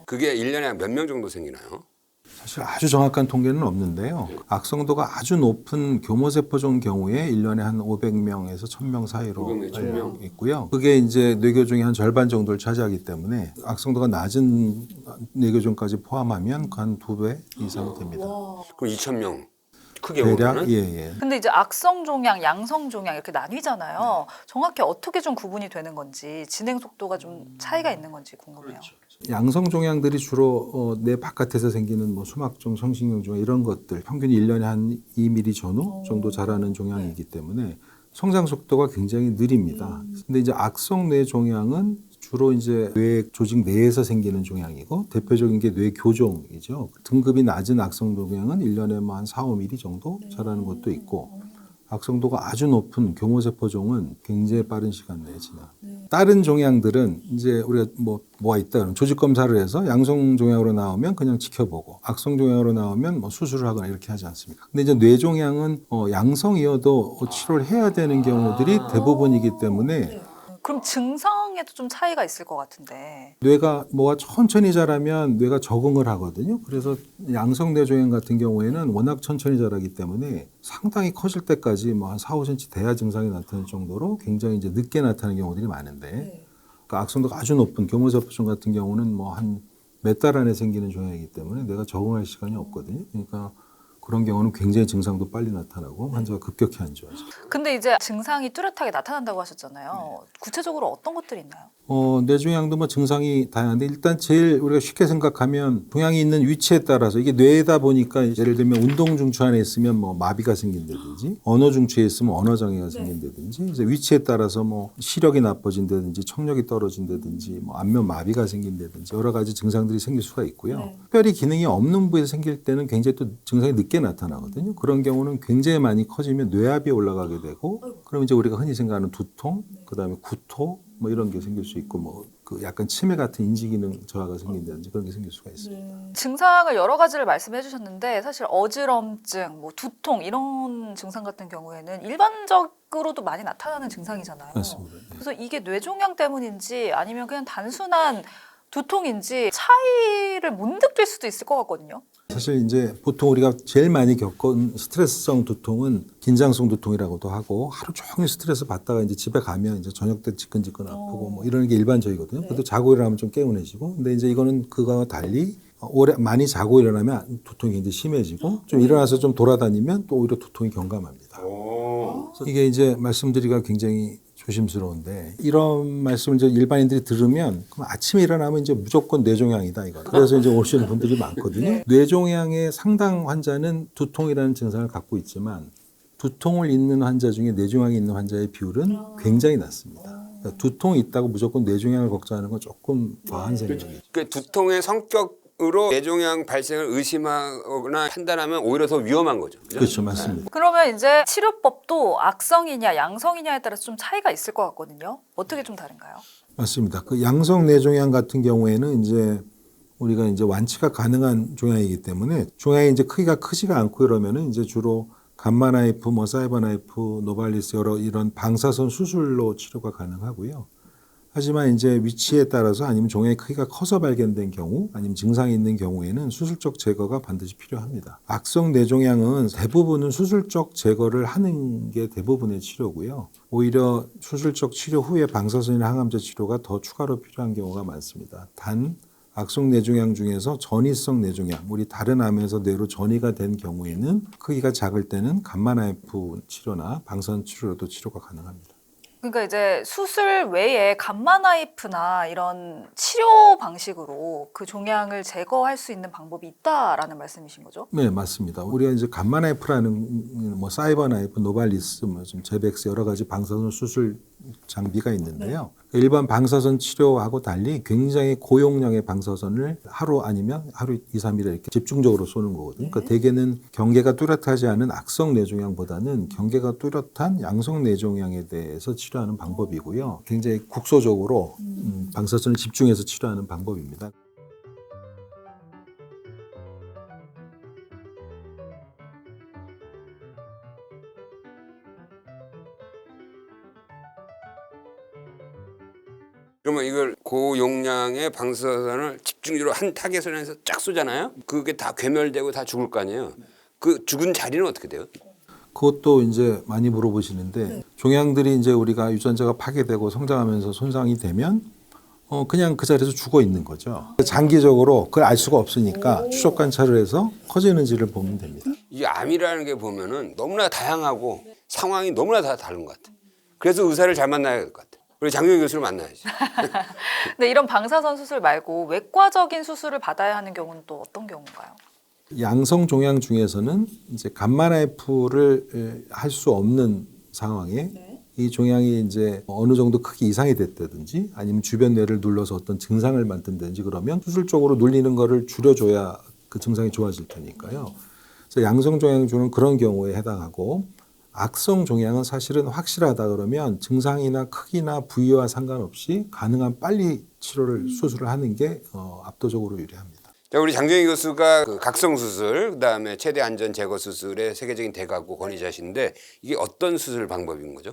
Speaker 1: 그게 1년에 몇 명 정도 생기나요?
Speaker 5: 사실 아주 정확한 통계는 없는데요. 악성도가 아주 높은 교모세포종 경우에 1년에 한 500명에서 1000명 사이로
Speaker 1: 500명, 1000명.
Speaker 5: 있고요. 그게 이제 뇌교종의 한 절반 정도를 차지하기 때문에 악성도가 낮은 뇌교종까지 포함하면 한 2배 이상 됩니다.
Speaker 1: 그럼 2,000명 크게
Speaker 5: 대략
Speaker 1: 보면은
Speaker 5: 예.
Speaker 2: 근데 이제 악성 종양, 양성 종양 이렇게 나뉘잖아요. 정확히 어떻게 좀 구분이 되는 건지 진행 속도가 좀 차이가 있는 건지 궁금해요.
Speaker 5: 양성 종양들이 주로 뇌 바깥에서 생기는 뭐 수막종, 성신경 종양 이런 것들 평균 1년에 한 2mm 전후 정도 자라는 종양이기 때문에 성장 속도가 굉장히 느립니다. 근데 이제 악성 뇌 종양은 주로 이제 뇌 조직 내에서 생기는 종양이고 대표적인 게 뇌교종이죠. 등급이 낮은 악성 종양은 1년에 뭐 한 4, 5mm 정도 자라는 것도 있고 악성도가 아주 높은 교모세포종은 굉장히 빠른 시간 내에 지나. 다른 종양들은 이제 우리가 뭐가 있다 그러면 조직 검사를 해서 양성 종양으로 나오면 그냥 지켜보고 악성 종양으로 나오면 뭐 수술을 하거나 이렇게 하지 않습니까? 근데 이제 뇌 종양은 양성이어도 치료를 해야 되는 경우들이 대부분이기 때문에
Speaker 2: 그럼 증상에도 좀 차이가 있을 것 같은데.
Speaker 5: 뇌가 뭐가 천천히 자라면 뇌가 적응을 하거든요. 그래서 양성 뇌종양 같은 경우에는 워낙 천천히 자라기 때문에 상당히 커질 때까지 뭐 한 4, 5cm 돼야 증상이 나타날 정도로 굉장히 이제 늦게 나타나는 경우들이 많은데 그러니까 악성도가 아주 높은 교모세포종 같은 경우는 뭐 한 몇 달 안에 생기는 종양이기 때문에 뇌가 적응할 시간이 없거든요. 그러니까 그런 경우는 굉장히 증상도 빨리 나타나고 환자가 급격히 안 좋아져요.
Speaker 2: 근데 이제 증상이 뚜렷하게 나타난다고 하셨잖아요. 구체적으로 어떤 것들이 있나요?
Speaker 5: 뇌종양도 뭐 증상이 다양한데 일단 제일 우리가 쉽게 생각하면 종양이 있는 위치에 따라서 이게 뇌다 보니까 예를 들면 운동중추 안에 있으면 뭐 마비가 생긴다든지 언어중추에 있으면 언어장애가 생긴다든지 이제 위치에 따라서 뭐 시력이 나빠진다든지 청력이 떨어진다든지 뭐 안면 마비가 생긴다든지 여러 가지 증상들이 생길 수가 있고요. 특별히 기능이 없는 부위에서 생길 때는 굉장히 또 증상이 늦게 나타나거든요. 그런 경우는 굉장히 많이 커지면 뇌압이 올라가게 되고 그럼 이제 우리가 흔히 생각하는 두통, 그다음에 구토 뭐 이런 게 생길 수 있고 뭐 그 약간 치매 같은 인지 기능 저하가 생긴다든지 그런 게 생길 수가 있어요.
Speaker 2: 증상을 여러 가지를 말씀해 주셨는데 사실 어지럼증, 뭐 두통 이런 증상 같은 경우에는 일반적으로도 많이 나타나는 증상이잖아요.
Speaker 5: 맞습니다. 네.
Speaker 2: 그래서 이게 뇌종양 때문인지 아니면 그냥 단순한 두통인지 차이를 못 느낄 수도 있을 것 같거든요.
Speaker 5: 사실 이제 보통 우리가 제일 많이 겪은 스트레스성 두통은 긴장성 두통이라고도 하고 하루 종일 스트레스 받다가 이제 집에 가면 이제 저녁 때 지끈지끈 아프고 뭐 이러는 게 일반적이거든요. 그래도 자고 일어나면 좀 개운해지고. 근데 이제 이거는 그거와 달리 오래 많이 자고 일어나면 두통이 굉장히 심해지고 좀 일어나서 좀 돌아다니면 또 오히려 두통이 경감합니다. 그래서 이게 이제 말씀드리기가 굉장히 조심스러운데 이런 말씀을 이제 일반인들이 들으면 그럼 아침에 일어나면 이제 무조건 뇌종양이다 이거. 그래서 이제 오시는 분들이 많거든요. 뇌종양의 상당 환자는 두통이라는 증상을 갖고 있지만 두통을 있는 환자 중에 뇌종양이 있는 환자의 비율은 굉장히 낮습니다. 그러니까 두통이 있다고 무조건 뇌종양을 걱정하는 건 조금 과한 생각이죠.
Speaker 1: 그 두통의 성격으로 뇌종양 발생을 의심하거나 판단하면 오히려 더 위험한 거죠. 그죠?
Speaker 5: 그렇죠, 맞습니다.
Speaker 2: 그러면 이제 치료법도 악성이냐 양성이냐에 따라서 좀 차이가 있을 것 같거든요. 어떻게 좀 다른가요?
Speaker 5: 맞습니다. 그 양성 뇌종양 같은 경우에는 이제 우리가 이제 완치가 가능한 종양이기 때문에 종양이 이제 크기가 크지가 않고 이러면은 이제 주로 감마 나이프, 뭐 사이버 나이프, 노발리스 여러 이런 방사선 수술로 치료가 가능하고요. 하지만 이제 위치에 따라서 아니면 종양의 크기가 커서 발견된 경우 아니면 증상이 있는 경우에는 수술적 제거가 반드시 필요합니다. 악성 뇌종양은 대부분은 수술적 제거를 하는 게 대부분의 치료고요. 오히려 수술적 치료 후에 방사선이나 항암제 치료가 더 추가로 필요한 경우가 많습니다. 단 악성 뇌종양 중에서 전이성 뇌종양, 우리 다른 암에서 뇌로 전이가 된 경우에는 크기가 작을 때는 감마 나이프 치료나 방사선 치료로도 치료가 가능합니다.
Speaker 2: 그러니까 이제 수술 외에 감마 나이프나 이런 치료 방식으로 그 종양을 제거할 수 있는 방법이 있다라는 말씀이신 거죠?
Speaker 5: 네, 맞습니다. 우리가 이제 감마 나이프라는 뭐 사이버 나이프, 노발리스, 뭐 좀 제백스 여러 가지 방사선 수술 장비가 있는데요. 일반 방사선 치료하고 달리 굉장히 고용량의 방사선을 하루 아니면 하루 2, 3일에 이렇게 집중적으로 쏘는 거거든요. 그러니까 대개는 경계가 뚜렷하지 않은 악성 뇌종양보다는 경계가 뚜렷한 양성 뇌종양에 대해서 치료하는 방법이고요. 굉장히 국소적으로 방사선을 집중해서 치료하는 방법입니다.
Speaker 1: 그러면 이걸 고용량의 방사선을 집중적으로 한 타겟선에서 쫙 쏘잖아요. 그게 다 괴멸되고 다 죽을 거 아니에요. 그 죽은 자리는 어떻게 돼요?
Speaker 5: 그것도 이제 많이 물어보시는데 종양들이 이제 우리가 유전자가 파괴되고 성장하면서 손상이 되면 그냥 그 자리에서 죽어 있는 거죠. 장기적으로 그걸 알 수가 없으니까 추적 관찰을 해서 커지는지를 보면 됩니다.
Speaker 1: 이 암이라는 게 보면은 너무나 다양하고 상황이 너무나 다 다른 것 같아. 그래서 의사를 잘 만나야 될 것 같아. 우리 장영희 교수를 만나야지.
Speaker 2: 근데 이런 방사선 수술 말고 외과적인 수술을 받아야 하는 경우는 또 어떤 경우인가요?
Speaker 5: 양성 종양 중에서는 이제 감마 나이프를 할 수 없는 상황에 이 종양이 이제 어느 정도 크기 이상이 됐다든지 아니면 주변 뇌를 눌러서 어떤 증상을 만든다든지 그러면 수술적으로 눌리는 거를 줄여줘야 그 증상이 좋아질 테니까요. 그래서 양성 종양주는 그런 경우에 해당하고 악성 종양은 사실은 확실하다 그러면 증상이나 크기나 부위와 상관없이 가능한 빨리 치료를 수술을 하는 게 압도적으로 유리합니다.
Speaker 1: 자, 우리 장정희 교수가 그 각성 수술, 그다음에 최대 안전 제거 수술의 세계적인 대가고 권위자신데 이게 어떤 수술 방법인 거죠?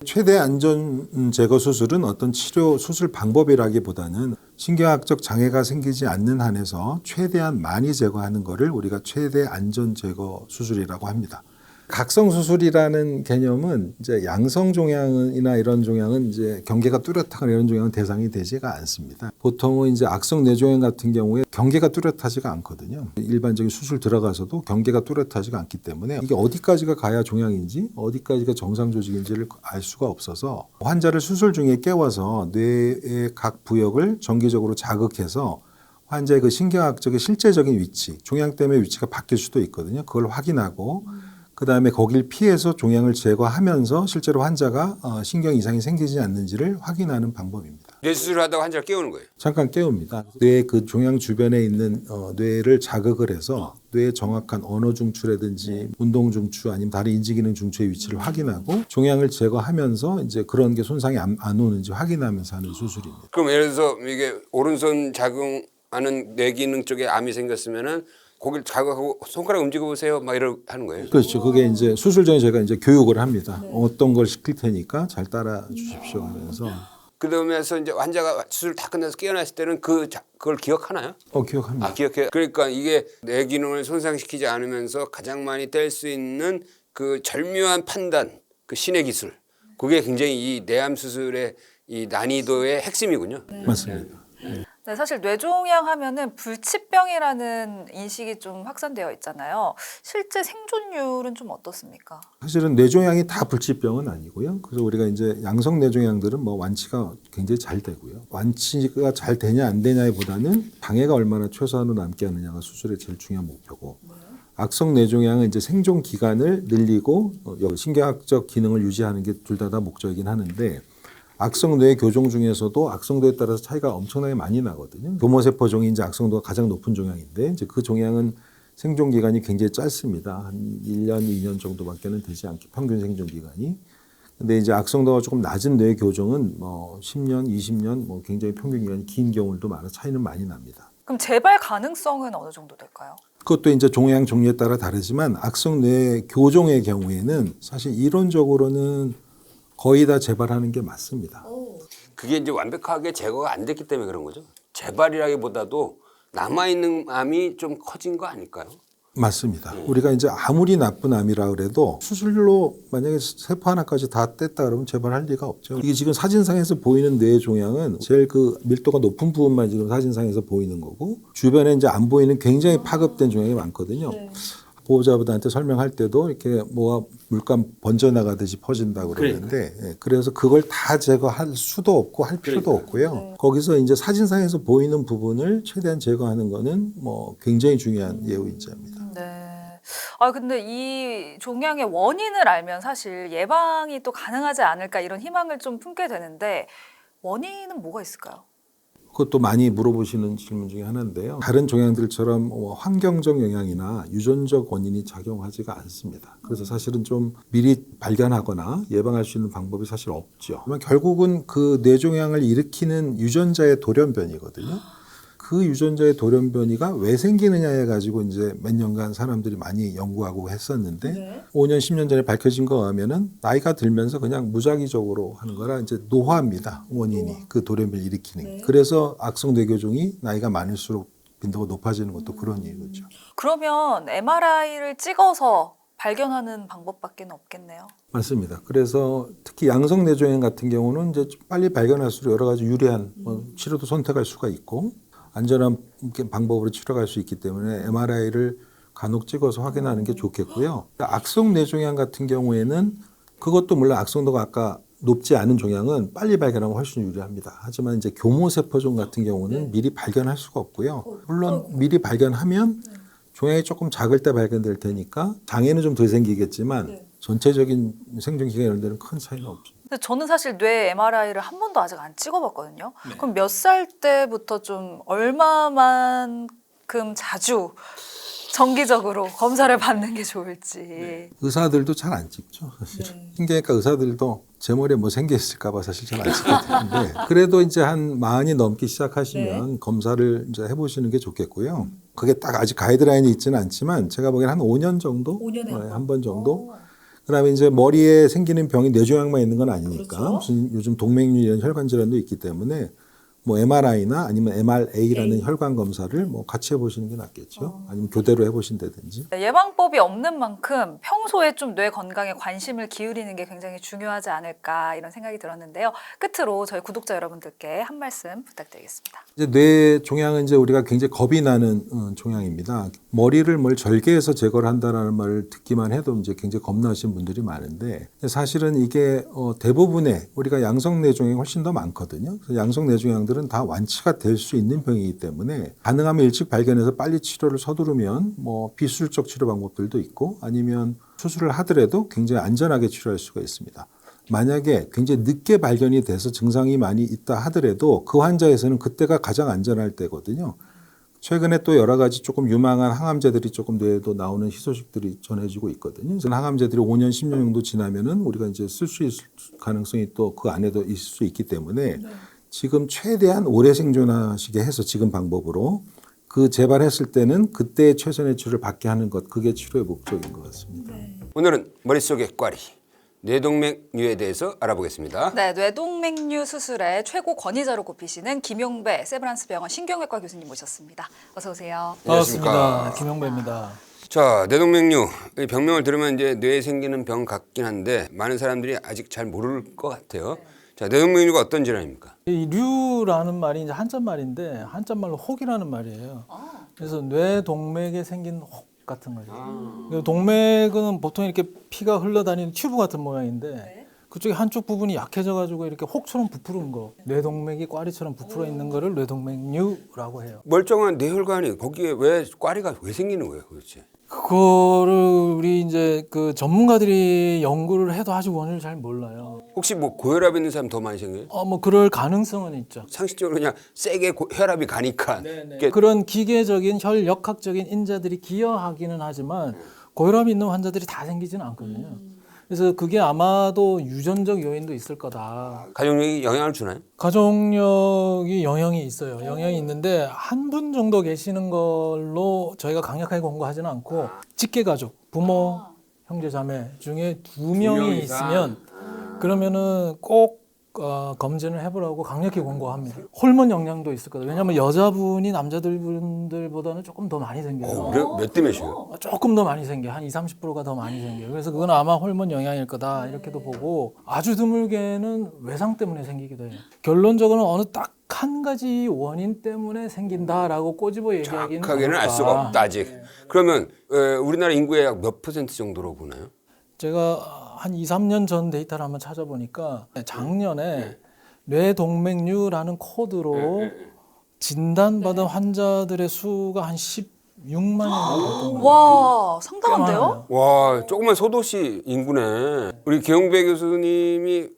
Speaker 5: 최대 안전 제거 수술은 어떤 치료 수술 방법이라기보다는 신경학적 장애가 생기지 않는 한에서 최대한 많이 제거하는 것을 우리가 최대 안전 제거 수술이라고 합니다. 각성 수술이라는 개념은 이제 양성 종양이나 이런 종양은 이제 경계가 뚜렷하거나 이런 종양은 대상이 되지가 않습니다. 보통은 이제 악성 뇌종양 같은 경우에 경계가 뚜렷하지가 않거든요. 일반적인 수술 들어가서도 경계가 뚜렷하지가 않기 때문에 이게 어디까지가 가야 종양인지 어디까지가 정상 조직인지를 알 수가 없어서 환자를 수술 중에 깨워서 뇌의 각 부역을 정기적으로 자극해서 환자의 그 신경학적인 실제적인 위치, 종양 때문에 위치가 바뀔 수도 있거든요. 그걸 확인하고 그다음에 거길 피해서 종양을 제거하면서 실제로 환자가 신경 이상이 생기지 않는지를 확인하는 방법입니다.
Speaker 1: 뇌 수술을 하다가 환자를 깨우는 거예요.
Speaker 5: 잠깐 깨웁니다. 뇌의 그 종양 주변에 있는 뇌를 자극을 해서 뇌의 정확한 언어 중추라든지 운동 중추 아니면 다른 인지 기능 중추의 위치를 확인하고 종양을 제거하면서 이제 그런 게 손상이 안 오는지 확인하면서 하는 수술입니다.
Speaker 1: 그럼 예를 들어서 이게 오른손 작용하는 뇌 기능 쪽에 암이 생겼으면은 거기를 자극하고 손가락 움직여 보세요. 막 이러 하는 거예요.
Speaker 5: 그렇죠. 그게 이제 수술 전에 저희가 이제 교육을 합니다. 어떤 걸 시킬 테니까 잘 따라 주십시오 하면서.
Speaker 1: 그러면서 이제 환자가 수술 다 끝나서 깨어났을 때는 그걸 기억하나요?
Speaker 5: 기억합니다.
Speaker 1: 아, 기억해요. 그러니까 이게 뇌 기능을 손상시키지 않으면서 가장 많이 뗄 수 있는 그 절묘한 판단, 그 신의 기술. 그게 굉장히 이 뇌암 수술의 이 난이도의 핵심이군요.
Speaker 5: 맞습니다.
Speaker 2: 네, 사실 뇌종양 하면은 불치병이라는 인식이 좀 확산되어 있잖아요. 실제 생존율은 좀 어떻습니까?
Speaker 5: 사실은 뇌종양이 다 불치병은 아니고요. 그래서 우리가 이제 양성 뇌종양들은 뭐 완치가 굉장히 잘 되고요. 완치가 잘 되냐 안 되냐보다는 방해가 얼마나 최소한으로 남게 하느냐가 수술의 제일 중요한 목표고 악성 뇌종양은 이제 생존 기간을 늘리고 신경학적 기능을 유지하는 게 둘 다 목적이긴 하는데 악성 뇌 교종 중에서도 악성도에 따라서 차이가 엄청나게 많이 나거든요. 교모세포종이 이제 악성도가 가장 높은 종양인데 이제 그 종양은 생존 기간이 굉장히 짧습니다. 한 1년, 2년 정도밖에는 되지 않게 평균 생존 기간이. 근데 이제 악성도가 조금 낮은 뇌 교종은 10년, 20년 굉장히 평균 기간이 긴 경우도 많아 차이는 많이 납니다.
Speaker 2: 그럼 재발 가능성은 어느 정도 될까요?
Speaker 5: 그것도 이제 종양 종류에 따라 다르지만 악성 뇌 교종의 경우에는 사실 이론적으로는 거의 다 재발하는 게 맞습니다.
Speaker 1: 그게 이제 완벽하게 제거가 안 됐기 때문에 그런 거죠. 재발이라기보다도 남아있는 암이 좀 커진 거 아닐까요?
Speaker 5: 맞습니다. 우리가 이제 아무리 나쁜 암이라 그래도 수술로 만약에 세포 하나까지 다 뗐다 그러면 재발할 리가 없죠. 이게 지금 사진상에서 보이는 뇌 종양은 제일 그 밀도가 높은 부분만 지금 사진상에서 보이는 거고 주변에 이제 안 보이는 굉장히 파급된 종양이 많거든요. 보호자분한테 설명할 때도 이렇게 뭐가 물감 번져나가듯이 퍼진다고 그러는데 그래서 그걸 다 제거할 수도 없고 할 필요도 없고요. 거기서 이제 사진상에서 보이는 부분을 최대한 제거하는 거는 굉장히 중요한 예우인자입니다.
Speaker 2: 네. 근데 이 종양의 원인을 알면 사실 예방이 또 가능하지 않을까 이런 희망을 좀 품게 되는데 원인은 뭐가 있을까요?
Speaker 5: 그것도 많이 물어보시는 질문 중에 하나인데요. 다른 종양들처럼 환경적 영향이나 유전적 원인이 작용하지가 않습니다. 그래서 사실은 좀 미리 발견하거나 예방할 수 있는 방법이 사실 없죠. 결국은 그 뇌종양을 일으키는 유전자의 돌연변이거든요. 그 유전자의 돌연변이가 왜 생기느냐에 가지고 이제 몇 년간 사람들이 많이 연구하고 했었는데 5년, 10년 전에 밝혀진 거 하면은 나이가 들면서 그냥 무작위적으로 하는 거라 이제 노화입니다. 원인이 그 돌연변이 일으키는. 게. 그래서 악성 뇌교종이 나이가 많을수록 빈도가 높아지는 것도 그런 이유죠.
Speaker 2: 그러면 MRI를 찍어서 발견하는 방법밖에 없겠네요.
Speaker 5: 맞습니다. 그래서 특히 양성 뇌종양 같은 경우는 이제 빨리 발견할수록 여러 가지 유리한 치료도 선택할 수가 있고 안전한 방법으로 치료할 수 있기 때문에 MRI를 간혹 찍어서 확인하는 게 좋겠고요. 악성 뇌종양 같은 경우에는 그것도 물론 악성도가 아까 높지 않은 종양은 빨리 발견하면 훨씬 유리합니다. 하지만 이제 교모세포종 같은 경우는 미리 발견할 수가 없고요. 물론 미리 발견하면 종양이 조금 작을 때 발견될 테니까 장애는 좀 덜 생기겠지만 전체적인 생존 기간 이런 데는 큰 차이는 없죠.
Speaker 2: 근데 저는 사실 뇌 MRI를 한 번도 아직 안 찍어봤거든요. 그럼 몇 살 때부터 좀 얼마만큼 자주 정기적으로 검사를 받는 게 좋을지.
Speaker 5: 의사들도 잘 안 찍죠, 사실은. 신경외과 의사들도 제 머리에 뭐 생겨 있을까 봐 사실 잘 안 찍게 되는데 그래도 이제 한 40이 넘기 시작하시면 검사를 이제 해보시는 게 좋겠고요. 그게 딱 아직 가이드라인이 있지는 않지만 제가 보기엔 한 5년 정도?
Speaker 2: 5년에
Speaker 5: 한 번 정도? 그다음에 이제 머리에 생기는 병이 뇌종양만 있는 건 아니니까 무슨 요즘 동맥류 이런 혈관 질환도 있기 때문에 뭐 MRI나 아니면 MRA라는 혈관 검사를 뭐 같이 해보시는 게 낫겠죠. 아니면 교대로 해보신다든지.
Speaker 2: 예방법이 없는 만큼 평소에 좀 뇌 건강에 관심을 기울이는 게 굉장히 중요하지 않을까 이런 생각이 들었는데요. 끝으로 저희 구독자 여러분들께 한 말씀 부탁드리겠습니다.
Speaker 5: 이제 뇌 종양은 이제 우리가 굉장히 겁이 나는 종양입니다. 머리를 뭘 절개해서 제거를 한다라는 말을 듣기만 해도 이제 굉장히 겁나시는 분들이 많은데 사실은 이게 대부분의 우리가 양성 뇌종양이 훨씬 더 많거든요. 그래서 양성 뇌종양들은 다 완치가 될 수 있는 병이기 때문에 가능하면 일찍 발견해서 빨리 치료를 서두르면 뭐 비수술적 치료 방법들도 있고 아니면 수술을 하더라도 굉장히 안전하게 치료할 수가 있습니다. 만약에 굉장히 늦게 발견이 돼서 증상이 많이 있다 하더라도 그 환자에서는 그때가 가장 안전할 때거든요. 최근에 또 여러 가지 조금 유망한 항암제들이 조금 뇌에도 나오는 희소식들이 전해지고 있거든요. 그래서 항암제들이 5년, 10년 정도 지나면은 우리가 이제 쓸 수 있을 가능성이 또 그 안에도 있을 수 있기 때문에 지금 최대한 오래 생존하시게 해서 지금 방법으로 그 재발했을 때는 그때 최선의 치료를 받게 하는 것 그게 치료의 목적인 것 같습니다.
Speaker 1: 오늘은 머릿속의 꽈리 뇌동맥류에 대해서 알아보겠습니다.
Speaker 2: 네, 뇌동맥류 수술의 최고 권위자로 꼽히시는 김용배 세브란스 병원 신경외과 교수님 모셨습니다. 어서 오세요.
Speaker 6: 반갑습니다. 김용배입니다.
Speaker 1: 자, 뇌동맥류 이 병명을 들으면 이제 뇌에 생기는 병 같긴 한데 많은 사람들이 아직 잘 모를 것 같아요. 자, 뇌동맥류가 어떤 질환입니까?
Speaker 6: 이 류라는 말이 이제 한자말인데 한자말로 혹이라는 말이에요. 그래서 뇌동맥에 생긴 혹 같은 거죠. 동맥은 보통 이렇게 피가 흘러다니는 튜브 같은 모양인데 그쪽에 한쪽 부분이 약해져가지고 이렇게 혹처럼 부풀은 거, 뇌동맥이 꽈리처럼 부풀어 있는 거를 뇌동맥류라고 해요.
Speaker 1: 멀쩡한 뇌혈관이 거기에 왜 꽈리가 왜 생기는 거예요, 도대체?
Speaker 6: 그거를 우리 이제 그 전문가들이 연구를 해도 아직 원인을 잘 몰라요.
Speaker 1: 혹시 뭐 고혈압 있는 사람 더 많이 생겨요?
Speaker 6: 뭐 그럴 가능성은 있죠.
Speaker 1: 상식적으로 그냥 세게 혈압이 가니까 이게
Speaker 6: 그런 기계적인 혈역학적인 인자들이 기여하기는 하지만 고혈압이 있는 환자들이 다 생기지는 않거든요. 그래서 그게 아마도 유전적 요인도 있을 거다.
Speaker 1: 가족력이 영향을 주나요?
Speaker 6: 가족력이 영향이 있어요. 영향이 있는데 한 분 정도 계시는 걸로 저희가 강력하게 권고하지는 않고 직계 가족, 부모, 형제, 자매 중에 두 명이 있으면 그러면은 꼭 검진을 해보라고 강력히 권고합니다. 호르몬 영향도 있을 거다. 왜냐하면 여자분이 남자들보다는 조금 더 많이 생겨요.
Speaker 1: 몇 대 몇이에요?
Speaker 6: 조금 더 많이 생겨. 한 20-30%가 더 많이 생겨요. 그래서 그건 아마 호르몬 영향일 거다. 이렇게도 보고 아주 드물게는 외상 때문에 생기기도 해요. 결론적으로는 어느 딱 한 가지 원인 때문에 생긴다라고 꼬집어 얘기하기는
Speaker 1: 정확하게는 알 수가
Speaker 6: 어렵다.
Speaker 1: 없다 아직. 그러면 우리나라 인구의 약 몇 퍼센트 정도로 보나요?
Speaker 6: 제가 한 2-3년 전 데이터를 한번 찾아보니까 작년에 뇌동맥류라는 코드로 진단받은 환자들의 수가 한 16만 명 됐던 거예요.
Speaker 2: 와, 상당한데요?
Speaker 1: 와, 조그만 소도시 인구네. 우리 계용배 교수님이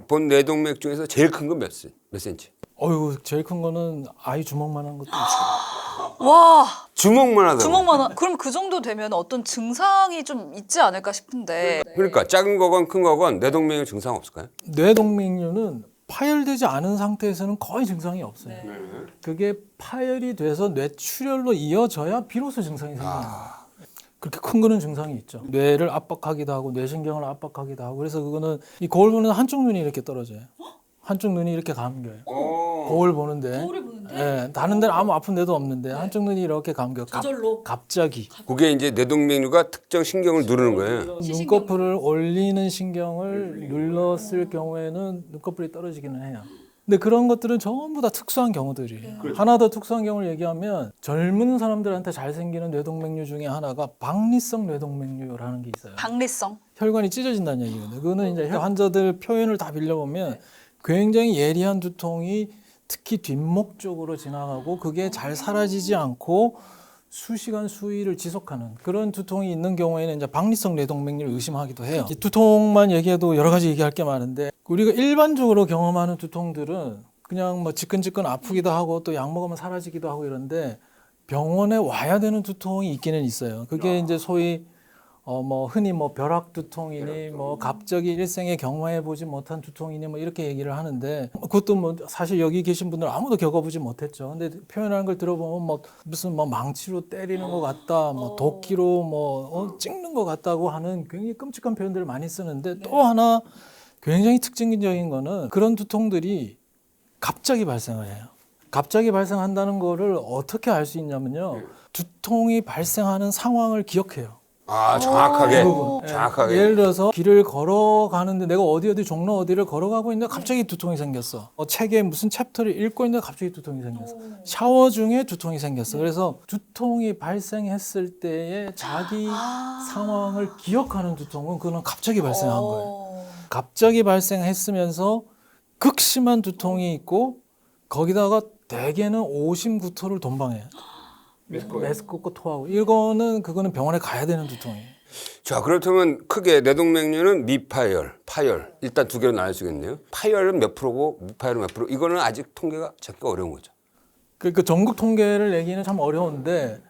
Speaker 1: 본 뇌동맥 중에서 제일 큰 건 몇 센치?
Speaker 6: 어휴, 제일 큰 거는 아이 주먹만한 것도 있어요.
Speaker 2: 와,
Speaker 1: 주먹만 하다고.
Speaker 2: 주먹만 한. 그럼 그 정도 되면 어떤 증상이 좀 있지 않을까 싶은데.
Speaker 1: 그러니까 작은 거건 큰 거건 뇌동맥에 증상 없을까요?
Speaker 6: 뇌동맥류는 파열되지 않은 상태에서는 거의 증상이 없어요. 그게 파열이 돼서 뇌출혈로 이어져야 비로소 증상이 생깁니다. 그렇게 큰 거는 증상이 있죠. 뇌를 압박하기도 하고 뇌신경을 압박하기도 하고 그래서 그거는 이 거울 보는 한쪽 눈이 이렇게 떨어져요. 한쪽 눈이 이렇게 감겨요. 거울 보는데. 예, 다른 데는 아무 아픈 데도 없는데 한쪽 눈이 이렇게 감겨. 갑자기.
Speaker 1: 그게 이제 뇌동맥류가 특정 신경을 누르는 거예요.
Speaker 6: 눈꺼풀을 올리는 신경을 눌렀을 경우에는 눈꺼풀이 떨어지기는 해요. 근데 그런 것들은 전부 다 특수한 경우들이에요. 하나 더 특수한 경우를 얘기하면 젊은 사람들한테 잘 생기는 뇌동맥류 중에 하나가 박리성 뇌동맥류라는 게 있어요.
Speaker 2: 박리성.
Speaker 6: 혈관이 찢어진다는 얘기거든요. 그거는 이제 환자들 표현을 다 빌려보면 굉장히 예리한 두통이 특히 뒷목 쪽으로 지나가고 그게 잘 사라지지 않고 수시간 수일을 지속하는 그런 두통이 있는 경우에는 이제 박리성 뇌동맥류를 의심하기도 해요. 이 두통만 얘기해도 여러 가지 얘기할 게 많은데 우리가 일반적으로 경험하는 두통들은 그냥 뭐 지끈지끈 아프기도 하고 또 약 먹으면 사라지기도 하고 이런데 병원에 와야 되는 두통이 있기는 있어요. 그게 이제 소위 뭐 흔히 뭐 벼락 두통이니 뭐 갑자기 일생에 경험해 보지 못한 두통이니 뭐 이렇게 얘기를 하는데 그것도 뭐 사실 여기 계신 분들 아무도 겪어보지 못했죠. 근데 표현하는 걸 들어보면 뭐 무슨 뭐 망치로 때리는 것 같다, 뭐 도끼로 뭐 찍는 것 같다고 하는 굉장히 끔찍한 표현들을 많이 쓰는데 또 하나 굉장히 특징적인 거는 그런 두통들이 갑자기 발생을 해요. 갑자기 발생한다는 거를 어떻게 알 수 있냐면요. 두통이 발생하는 상황을 기억해요.
Speaker 1: 아, 정확하게.
Speaker 6: 대부분.
Speaker 1: 정확하게.
Speaker 6: 예를 들어서 길을 걸어가는데 내가 어디 종로 어디를 걸어가고 있는데 갑자기 두통이 생겼어. 책에 무슨 챕터를 읽고 있는데 갑자기 두통이 생겼어. 샤워 중에 두통이 생겼어. 그래서 두통이 발생했을 때의 자기 상황을 기억하는 두통은 그건 갑자기 발생한 거예요. 갑자기 발생했으면서 극심한 두통이 있고 거기다가 대개는 오심구토를 동반해요. 메스 꽂고 토하고 그거는 병원에 가야 되는 두통이에요.
Speaker 1: 자, 그렇다면 크게 뇌동맥류는 미파열, 파열 일단 두 개로 나눌 수 있겠네요. 파열은 몇 프로고 미파열은 몇 프로? 이거는 아직 통계가 잡기가 어려운 거죠.
Speaker 6: 그 전국 통계를 내기는 참 어려운데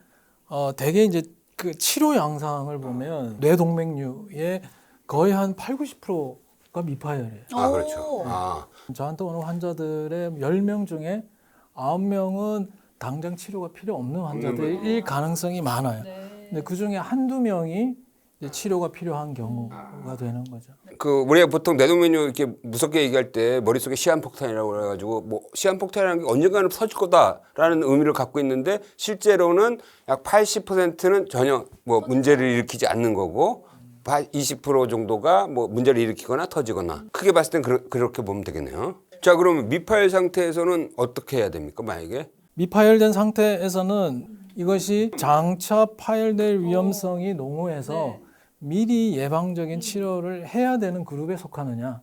Speaker 6: 대개 이제 그 치료 양상을 보면 뇌동맥류의 거의 한 80-90%가 미파열이에요.
Speaker 1: 아, 그렇죠. 아,
Speaker 6: 저한테 오는 환자들의 10명 중에 9명은 당장 치료가 필요 없는 환자들일 가능성이 많아요. 근데 그 중에 한두 명이 이제 치료가 필요한 경우가 되는 거죠.
Speaker 1: 우리가 보통 뇌동맥류 이렇게 무섭게 얘기할 때 머릿속에 시한폭탄이라고 그래가지고 뭐 시한폭탄이라는 게 언젠가는 터질 거다라는 의미를 갖고 있는데 실제로는 약 80%는 전혀 뭐 문제를 일으키지 않는 거고 20% 정도가 뭐 문제를 일으키거나 터지거나 크게 봤을 땐 그렇게 보면 되겠네요. 자, 그러면 미파열 상태에서는 어떻게 해야 됩니까, 만약에?
Speaker 6: 미파열된 상태에서는 이것이 장차 파열될 위험성이 농후해서 미리 예방적인 치료를 해야 되는 그룹에 속하느냐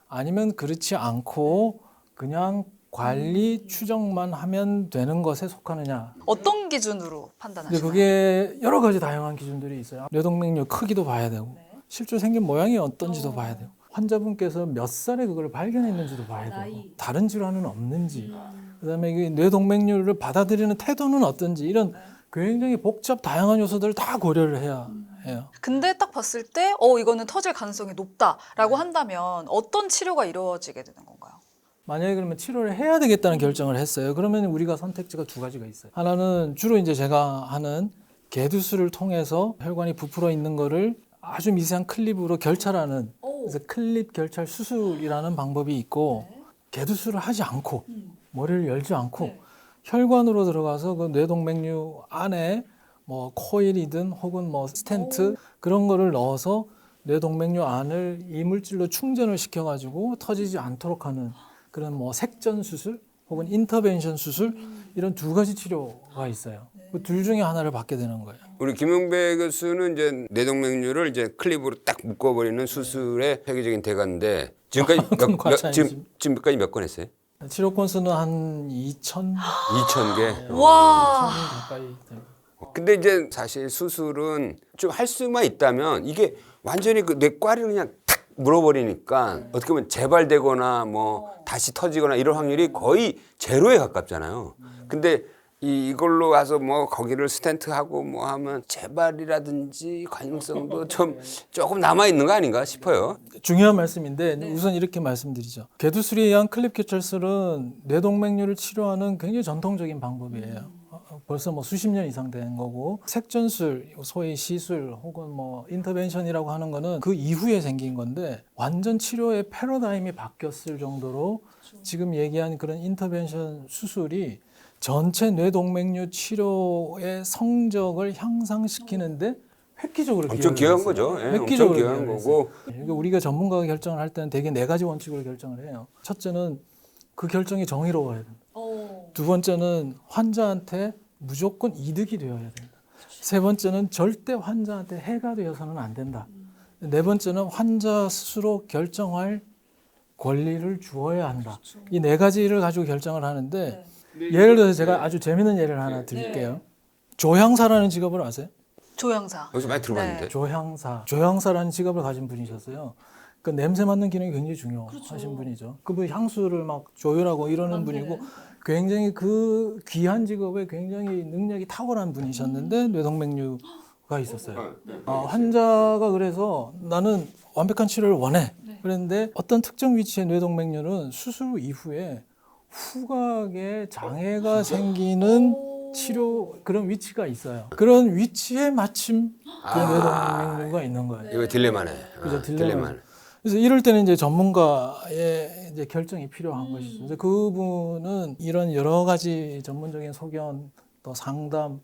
Speaker 6: 아니면 그렇지 않고 그냥 관리 추정만 하면 되는 것에 속하느냐.
Speaker 2: 어떤 기준으로
Speaker 6: 근데
Speaker 2: 판단하시나요?
Speaker 6: 그게 여러 가지 다양한 기준들이 있어요. 뇌동맥류 크기도 봐야 되고 실제 생긴 모양이 어떤지도 봐야 되고 환자분께서 몇 살에 그걸 발견했는지도 봐야 되고 다른 질환은 없는지 그다음에 이 뇌동맥류를 받아들이는 태도는 어떤지 이런 굉장히 복잡 다양한 요소들을 다 고려를 해야 해요.
Speaker 2: 근데 딱 봤을 때 이거는 터질 가능성이 높다라고 한다면 어떤 치료가 이루어지게 되는 건가요?
Speaker 6: 만약에 그러면 치료를 해야 되겠다는 결정을 했어요. 그러면 우리가 선택지가 두 가지가 있어요. 하나는 주로 이제 제가 하는 개두술을 통해서 혈관이 부풀어 있는 거를 아주 미세한 클립으로 결찰하는 그래서 클립 결찰 수술이라는 방법이 있고 개두술을 하지 않고 머리를 열지 않고 혈관으로 들어가서 그 뇌동맥류 안에 뭐 코일이든 혹은 뭐 스텐트 그런 거를 넣어서 뇌동맥류 안을 이물질로 충전을 시켜가지고 터지지 않도록 하는 그런 뭐 색전 수술 혹은 인터벤션 수술 이런 두 가지 치료가 있어요. 그 둘 중에 하나를 받게 되는 거예요.
Speaker 1: 우리 김용배 교수는 이제 뇌동맥류를 이제 클립으로 딱 묶어버리는 수술의 세계적인 대가인데 지금까지
Speaker 6: 그건 과찬이지.
Speaker 1: 지금까지 몇 건 했어요?
Speaker 6: 치료 건수는 한 2,000
Speaker 1: 2,000개.
Speaker 2: 와.
Speaker 6: 가까이 돼요.
Speaker 1: 근데 이제 사실 수술은 좀 할 수만 있다면 이게 완전히 그 뇌과를 그냥 탁 물어버리니까 어떻게 보면 재발되거나 뭐 다시 터지거나 이런 확률이 거의 제로에 가깝잖아요. 근데 이걸로 가서 뭐 거기를 스텐트하고 뭐 하면 재발이라든지 가능성도 좀 조금 남아 있는 거 아닌가 싶어요.
Speaker 6: 중요한 말씀인데 우선 이렇게 말씀드리죠. 개두술에 의한 클립 결찰술은 뇌동맥류를 치료하는 굉장히 전통적인 방법이에요. 벌써 뭐 수십 년 이상 된 거고 색전술, 소위 시술 혹은 뭐 인터벤션이라고 하는 거는 그 이후에 생긴 건데 완전 치료의 패러다임이 바뀌었을 정도로 지금 얘기한 그런 인터벤션 수술이 전체 뇌동맥류 치료의 성적을 향상시키는데 획기적으로
Speaker 1: 엄청
Speaker 6: 기여를
Speaker 1: 귀한
Speaker 6: 했어요.
Speaker 1: 거죠. 예,
Speaker 6: 획기적으로
Speaker 1: 엄청 귀한
Speaker 6: 기여를
Speaker 1: 거고.
Speaker 6: 했어요. 그러니까 우리가 전문가가 결정을 할 때는 대개 네 가지 원칙으로 결정을 해요. 첫째는 그 결정이 정의로워야 된다. 두 번째는 환자한테 무조건 이득이 되어야 된다. 세 번째는 절대 환자한테 해가 되어서는 안 된다. 네 번째는 환자 스스로 결정할 권리를 주어야 한다. 이 네 가지를 가지고 결정을 하는데 예를 들어서 제가 아주 재미있는 예를 하나 드릴게요. 조향사라는 직업을 아세요?
Speaker 2: 조영사.
Speaker 1: 여기서 많이 들어봤는데.
Speaker 2: 네.
Speaker 6: 조향사라는 직업을 가진 분이셨어요. 그 냄새 맡는 기능이 굉장히 중요하신 분이죠. 그분 향수를 막 조율하고 이러는 분이고 굉장히 그 귀한 직업에 굉장히 능력이 탁월한 분이셨는데 뇌동맥류가 있었어요. 환자가 그래서 나는 완벽한 치료를 원해. 그런데 어떤 특정 위치의 뇌동맥류는 수술 이후에 후각에 장애가 생기는 치료 그런 위치가 있어요. 그런 위치에 마침 그 뇌동맥류가 있는 거예요.
Speaker 1: 이거 딜레마네.
Speaker 6: 그죠,
Speaker 1: 딜레마네.
Speaker 6: 그래서 이럴 때는 이제 전문가의 이제 결정이 필요한 것이죠. 이제 그분은 이런 여러 가지 전문적인 소견, 또 상담,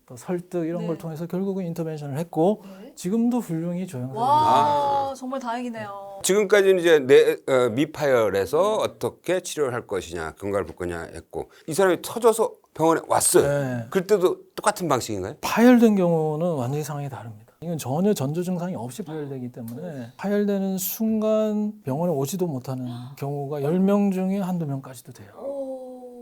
Speaker 6: 또 설득 이런 걸 통해서 결국은 인터벤션을 했고 지금도 훌륭히 조영사입니다.
Speaker 2: 와, 정말 다행이네요.
Speaker 1: 지금까지는 이제 미파열에서 어떻게 치료를 할 것이냐, 경과를 볼 거냐 했고 이 사람이 터져서 병원에 왔어요.
Speaker 6: 네.
Speaker 1: 그때도 똑같은 방식인가요?
Speaker 6: 파열된 경우는 완전히 상황이 다릅니다. 이건 전혀 전조 증상이 없이 파열되기 때문에 파열되는 순간 병원에 오지도 못하는 경우가 10명 중에 한두 명까지도 돼요.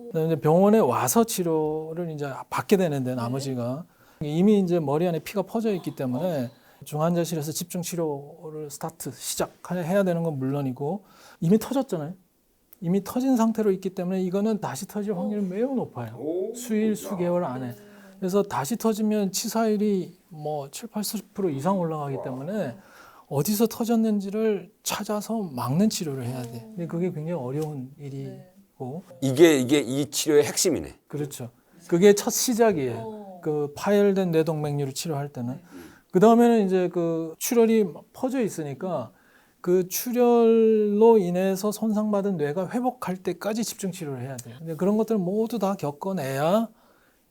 Speaker 6: 그다음에 이제 병원에 와서 치료를 이제 받게 되는데 나머지가 이미 이제 머리 안에 피가 퍼져 있기 때문에 중환자실에서 집중 치료를 시작해야 되는 건 물론이고 이미 터졌잖아요. 이미 터진 상태로 있기 때문에 이거는 다시 터질 확률이 매우 높아요. 수일, 수개월 안에. 그래서 다시 터지면 치사율이 뭐 7, 80% 이상 올라가기 때문에 어디서 터졌는지를 찾아서 막는 치료를 해야 돼. 근데 그게 굉장히 어려운 일이고.
Speaker 1: 이게 이 치료의 핵심이네.
Speaker 6: 그렇죠. 그게 첫 시작이에요. 그 파열된 뇌동맥류를 치료할 때는. 그 다음에는 이제 그 출혈이 퍼져 있으니까 그 출혈로 인해서 손상받은 뇌가 회복할 때까지 집중 치료를 해야 돼요. 근데 그런 것들을 모두 다 겪어내야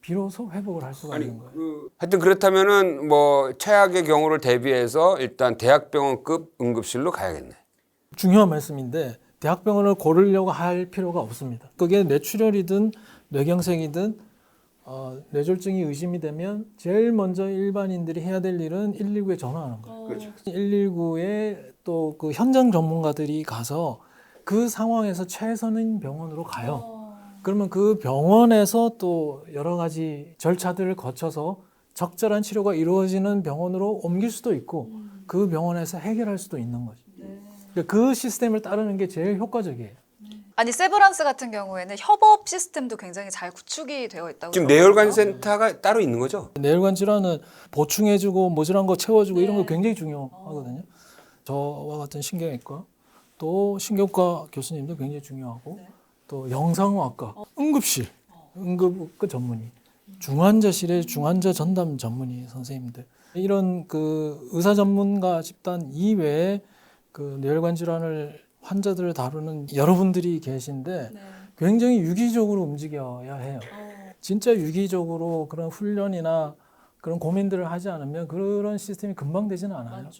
Speaker 6: 비로소 회복을 할 수가 있는 거예요.
Speaker 1: 하여튼 그렇다면은 뭐 최악의 경우를 대비해서 일단 대학병원급 응급실로 가야겠네.
Speaker 6: 중요한 말씀인데 대학병원을 고르려고 할 필요가 없습니다. 그게 뇌출혈이든 뇌경색이든 뇌졸중이 의심이 되면 제일 먼저 일반인들이 해야 될 일은 119에 전화하는 거예요. 119에 또 그 현장 전문가들이 가서 그 상황에서 최선인 병원으로 가요. 그러면 그 병원에서 또 여러 가지 절차들을 거쳐서 적절한 치료가 이루어지는 병원으로 옮길 수도 있고 그 병원에서 해결할 수도 있는 거죠. 그러니까 그 시스템을 따르는 게 제일 효과적이에요.
Speaker 2: 아니 세브란스 같은 경우에는 협업 시스템도 굉장히 잘 구축이 되어 있다고.
Speaker 1: 지금
Speaker 2: 들었거든요.
Speaker 1: 뇌혈관 센터가 따로 있는 거죠?
Speaker 6: 뇌혈관 질환은 보충해주고 모자란 거 채워주고 이런 거 굉장히 중요하거든요. 저와 같은 신경외과 또 신경과 교수님도 굉장히 중요하고 또 영상의학과 응급실 응급과 전문의 중환자실의 중환자 전담 전문의 선생님들 이런 그 의사 전문가 집단 이외에 그 뇌혈관 질환을 환자들을 다루는 여러분들이 계신데 굉장히 유기적으로 움직여야 해요. 진짜 유기적으로 그런 훈련이나 그런 고민들을 하지 않으면 그런 시스템이 금방 되지는 않아요.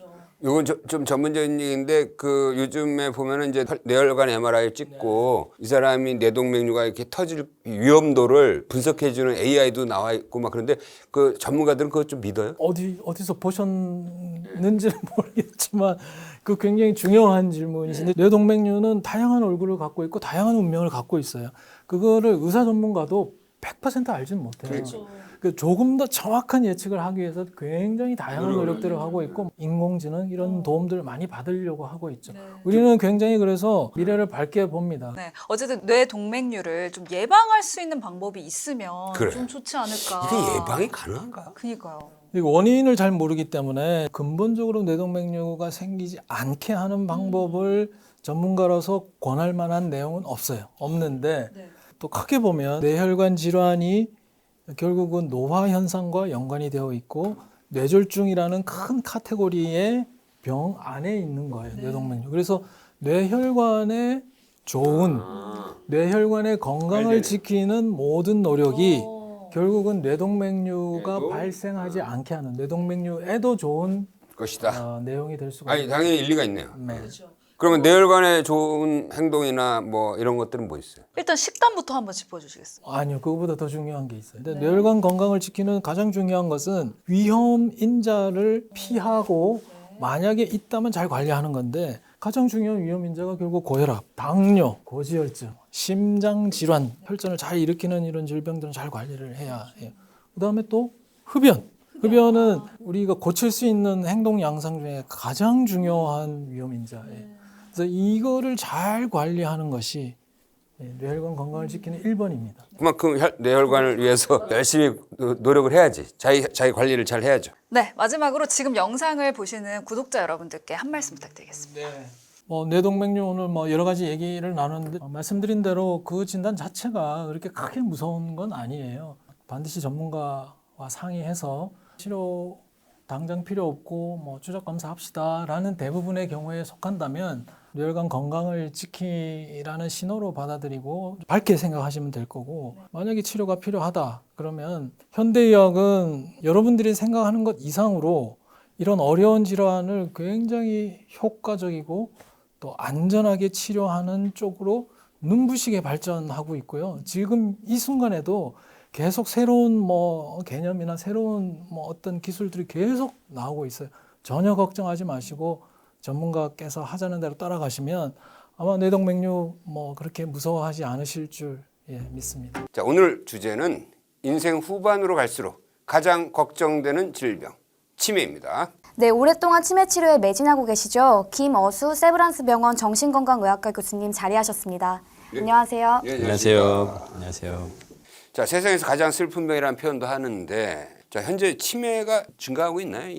Speaker 1: 이건 좀 전문적인 얘기인데 그 요즘에 보면은 이제 뇌혈관 MRI 찍고 이 사람이 뇌동맥류가 이렇게 터질 위험도를 분석해주는 AI도 나와 있고 막 그런데 그 전문가들은 그거 좀 믿어요?
Speaker 6: 어디서 보셨는지는 모르겠지만 그 굉장히 중요한 질문이신데 뇌동맥류는 다양한 얼굴을 갖고 있고 다양한 운명을 갖고 있어요. 그거를 의사 전문가도 100% 알지는 못해요. 그 조금 더 정확한 예측을 하기 위해서 굉장히 다양한 노력들을 하고 있고 인공지능 이런 도움들을 많이 받으려고 하고 있죠. 우리는 굉장히 그래서 미래를 밝게 봅니다.
Speaker 2: 네, 어쨌든 뇌 동맥류를 좀 예방할 수 있는 방법이 있으면
Speaker 1: 그래.
Speaker 2: 좀 좋지 않을까.
Speaker 1: 이게 예방이 가능한가?
Speaker 2: 그니까요.
Speaker 6: 이 원인을 잘 모르기 때문에 근본적으로 뇌동맥류가 생기지 않게 하는 방법을 전문가로서 권할 만한 내용은 없어요. 없는데 또 크게 보면 뇌혈관 질환이 결국은 노화 현상과 연관이 되어 있고 뇌졸중이라는 큰 카테고리의 병 안에 있는 거예요. 뇌동맥류. 그래서 뇌혈관의 좋은 뇌혈관의 건강을 지키는 모든 노력이 결국은 뇌동맥류가 발생하지 않게 하는 뇌동맥류에도 좋은
Speaker 1: 것이다.
Speaker 6: 내용이 될 수가
Speaker 1: 아니 당연히 일리가 있네요.
Speaker 6: 네.
Speaker 1: 그러면 뇌혈관에 좋은 행동이나 뭐 이런 것들은 뭐 있어요?
Speaker 2: 일단 식단부터 한번 짚어주시겠어요?
Speaker 6: 아니요, 그거보다 더 중요한 게 있어요. 근데 뇌혈관 건강을 지키는 가장 중요한 것은 위험 인자를 피하고 만약에 있다면 잘 관리하는 건데 가장 중요한 위험 인자가 결국 고혈압, 당뇨, 고지혈증, 심장 질환, 혈전을 잘 일으키는 이런 질병들은 잘 관리를 해야 해요. 그다음에 또 흡연. 흡연은 우리가 고칠 수 있는 행동 양상 중에 가장 중요한 위험 인자예요. 그래서 이거를 잘 관리하는 것이 뇌혈관 건강을 지키는 1번입니다.
Speaker 1: 그만큼 뇌혈관을 위해서 열심히 노력을 해야지. 자기 관리를 잘 해야죠.
Speaker 2: 네, 마지막으로 지금 영상을 보시는 구독자 여러분들께 한 말씀 부탁드리겠습니다.
Speaker 6: 뇌동맥류 오늘 여러 가지 얘기를 나눴는데 말씀드린 대로 그 진단 자체가 그렇게 크게 무서운 건 아니에요. 반드시 전문가와 상의해서 치료 당장 필요 없고 추적 검사합시다라는 대부분의 경우에 속한다면 뇌혈관 건강을 지키라는 신호로 받아들이고 밝게 생각하시면 될 거고 만약에 치료가 필요하다 그러면 현대의학은 여러분들이 생각하는 것 이상으로 이런 어려운 질환을 굉장히 효과적이고 또 안전하게 치료하는 쪽으로 눈부시게 발전하고 있고요. 지금 이 순간에도 계속 새로운 개념이나 새로운 어떤 기술들이 계속 나오고 있어요. 전혀 걱정하지 마시고 전문가께서 하자는 대로 따라가시면 아마 뇌동맥류 그렇게 무서워하지 않으실 줄 믿습니다.
Speaker 1: 자, 오늘 주제는 인생 후반으로 갈수록 가장 걱정되는 질병, 치매입니다.
Speaker 7: 네, 오랫동안 치매 치료에 매진하고 계시죠? 김어수 세브란스 병원 정신건강의학과 교수님 자리하셨습니다. 안녕하세요.
Speaker 1: 예,
Speaker 8: 안녕하세요. 안녕하세요.
Speaker 1: 자, 세상에서 가장 슬픈 병이라는 표현도 하는데 자, 현재 치매가 증가하고 있나요?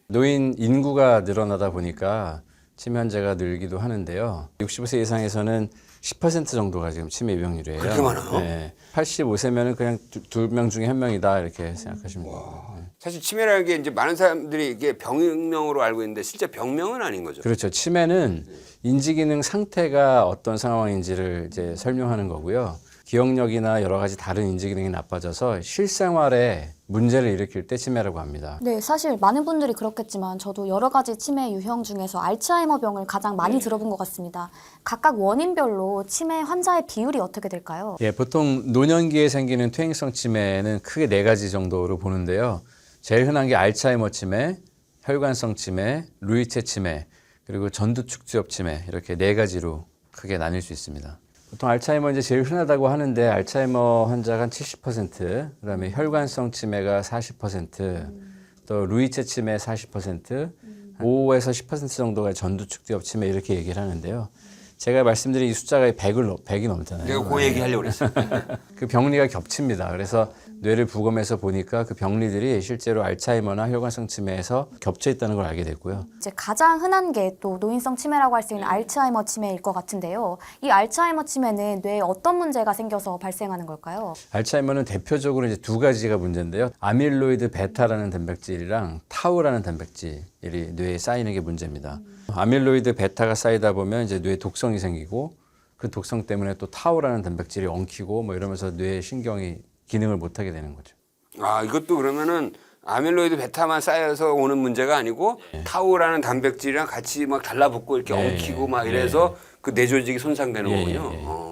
Speaker 8: 노인 인구가 늘어나다 보니까 치매 환자가 늘기도 하는데요. 65세 이상에서는 10% 정도가 지금 치매 유병률이에요.
Speaker 1: 그렇게 많아요?
Speaker 8: 네. 85세면은 그냥 두 명 중에 한 명이다 이렇게 생각하시면 됩니다. 네.
Speaker 1: 사실 치매라는 게 이제 많은 사람들이 이게 병명으로 알고 있는데 실제 병명은 아닌 거죠.
Speaker 8: 그렇죠. 치매는 인지 기능 상태가 어떤 상황인지를 이제 설명하는 거고요. 기억력이나 여러 가지 다른 인지 기능이 나빠져서 실생활에 문제를 일으킬 때 치매라고 합니다.
Speaker 7: 네, 사실 많은 분들이 그렇겠지만 저도 여러 가지 치매 유형 중에서 알츠하이머병을 가장 많이 들어본 것 같습니다. 각각 원인별로 치매 환자의 비율이 어떻게 될까요?
Speaker 8: 예, 보통 노년기에 생기는 퇴행성 치매는 크게 4가지 정도로 보는데요. 제일 흔한 게 알츠하이머 치매, 혈관성 치매, 루이체 치매, 그리고 전두축지엽 치매 이렇게 4가지로 크게 나뉠 수 있습니다. 보통 알츠하이머 이제 제일 흔하다고 하는데 알츠하이머 환자가 한 70%, 그다음에 혈관성 치매가 40%, 또 루이체 치매 40%, 5에서 10% 정도가 전두축지엽 치매 이렇게 얘기를 하는데요. 제가 말씀드린 이 숫자가 100이 넘잖아요.
Speaker 1: 내가 그 얘기 하려고 그랬어.
Speaker 8: 그 병리가 겹칩니다. 그래서 뇌를 부검해서 보니까 그 병리들이 실제로 알츠하이머나 혈관성 치매에서 겹쳐 있다는 걸 알게 됐고요.
Speaker 7: 이제 가장 흔한 게 또 노인성 치매라고 할 수 있는 알츠하이머 치매일 것 같은데요. 이 알츠하이머 치매는 뇌에 어떤 문제가 생겨서 발생하는 걸까요?
Speaker 8: 알츠하이머는 대표적으로 이제 2가지가 문제인데요. 아밀로이드 베타라는 단백질이랑 타우라는 단백질이 뇌에 쌓이는 게 문제입니다. 아밀로이드 베타가 쌓이다 보면 이제 뇌에 독성이 생기고 그 독성 때문에 또 타우라는 단백질이 엉키고 뭐 이러면서 뇌의 신경이 기능을 못하게 되는 거죠.
Speaker 1: 아, 이것도 그러면은 아밀로이드 베타만 쌓여서 오는 문제가 아니고 타우라는 단백질이랑 같이 막 달라붙고 이렇게 엉키고 막 이래서 그 뇌조직이 손상되는 거군요.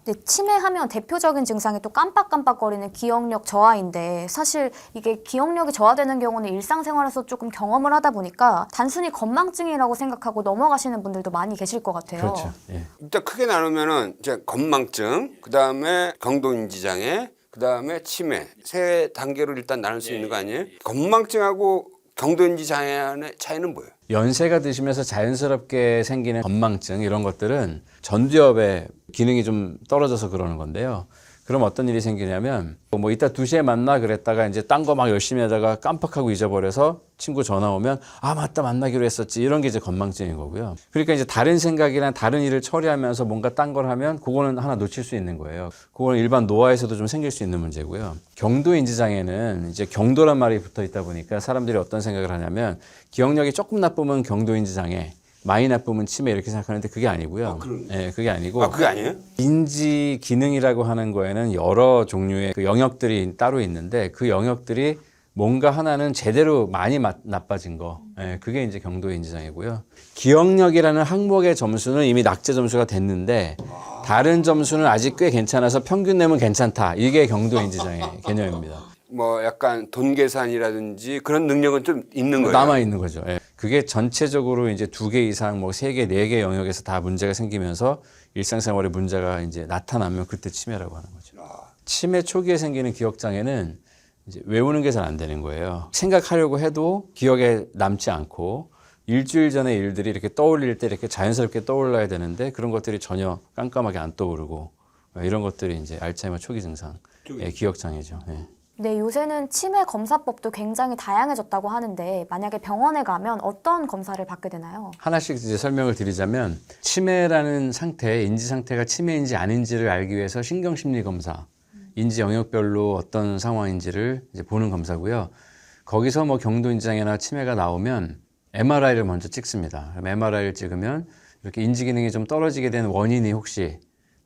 Speaker 7: 네, 치매하면 대표적인 증상이 또 깜빡깜빡거리는 기억력 저하인데 사실 이게 기억력이 저하되는 경우는 일상생활에서 조금 경험을 하다 보니까 단순히 건망증이라고 생각하고 넘어가시는 분들도 많이 계실 것 같아요.
Speaker 8: 그렇죠. 예.
Speaker 1: 일단 크게 나누면은 이제 건망증, 그다음에 경도인지 장애, 그다음에 치매 3단계로 일단 나눌 수 있는 거 아니에요? 건망증하고 경도인지 장애의 차이는 뭐예요?
Speaker 8: 연세가 드시면서 자연스럽게 생기는 건망증 이런 것들은 전두엽의 기능이 좀 떨어져서 그러는 건데요. 그럼 어떤 일이 생기냐면 뭐 이따 2시에 만나 그랬다가 이제 딴 거 막 열심히 하다가 깜빡하고 잊어버려서 친구 전화 오면 아 맞다 만나기로 했었지 이런 게 이제 건망증인 거고요. 그러니까 이제 다른 생각이나 다른 일을 처리하면서 뭔가 딴 걸 하면 그거는 하나 놓칠 수 있는 거예요. 그거는 일반 노화에서도 좀 생길 수 있는 문제고요. 경도인지 장애는 이제 경도란 말이 붙어 있다 보니까 사람들이 어떤 생각을 하냐면 기억력이 조금 나쁘면 경도인지 장애, 많이 나쁘면 치매 이렇게 생각하는데 그게 아니고요. 예, 그게 아니고.
Speaker 1: 아, 그게 아니에요?
Speaker 8: 인지 기능이라고 하는 거에는 여러 종류의 그 영역들이 따로 있는데 그 영역들이 뭔가 하나는 제대로 많이 나빠진 거. 예, 그게 이제 경도인지 장애고요. 기억력이라는 항목의 점수는 이미 낙제 점수가 됐는데 다른 점수는 아직 꽤 괜찮아서 평균 내면 괜찮다. 이게 경도인지 장애 개념입니다.
Speaker 1: 뭐 약간 돈 계산이라든지 그런 능력은 좀 있는 거예요.
Speaker 8: 남아 있는 거죠. 예. 그게 전체적으로 이제 2개 이상, 뭐 3개, 4개 영역에서 다 문제가 생기면서 일상생활에 문제가 이제 나타나면 그때 치매라고 하는 거죠. 치매 초기에 생기는 기억 장애는 이제 외우는 게 잘 안 되는 거예요. 생각하려고 해도 기억에 남지 않고 일주일 전의 일들이 이렇게 떠올릴 때 이렇게 자연스럽게 떠올라야 되는데 그런 것들이 전혀 깜깜하게 안 떠오르고 이런 것들이 이제 알츠하이머 초기 증상의 기억 장애죠. 예.
Speaker 7: 네, 요새는 치매 검사법도 굉장히 다양해졌다고 하는데 만약에 병원에 가면 어떤 검사를 받게 되나요?
Speaker 8: 하나씩 이제 설명을 드리자면 치매라는 상태, 인지 상태가 치매인지 아닌지를 알기 위해서 신경심리 검사, 인지 영역별로 어떤 상황인지를 이제 보는 검사고요. 거기서 뭐 경도인지 장애나 치매가 나오면 MRI를 먼저 찍습니다. 그럼 MRI를 찍으면 이렇게 인지 기능이 좀 떨어지게 된 원인이 혹시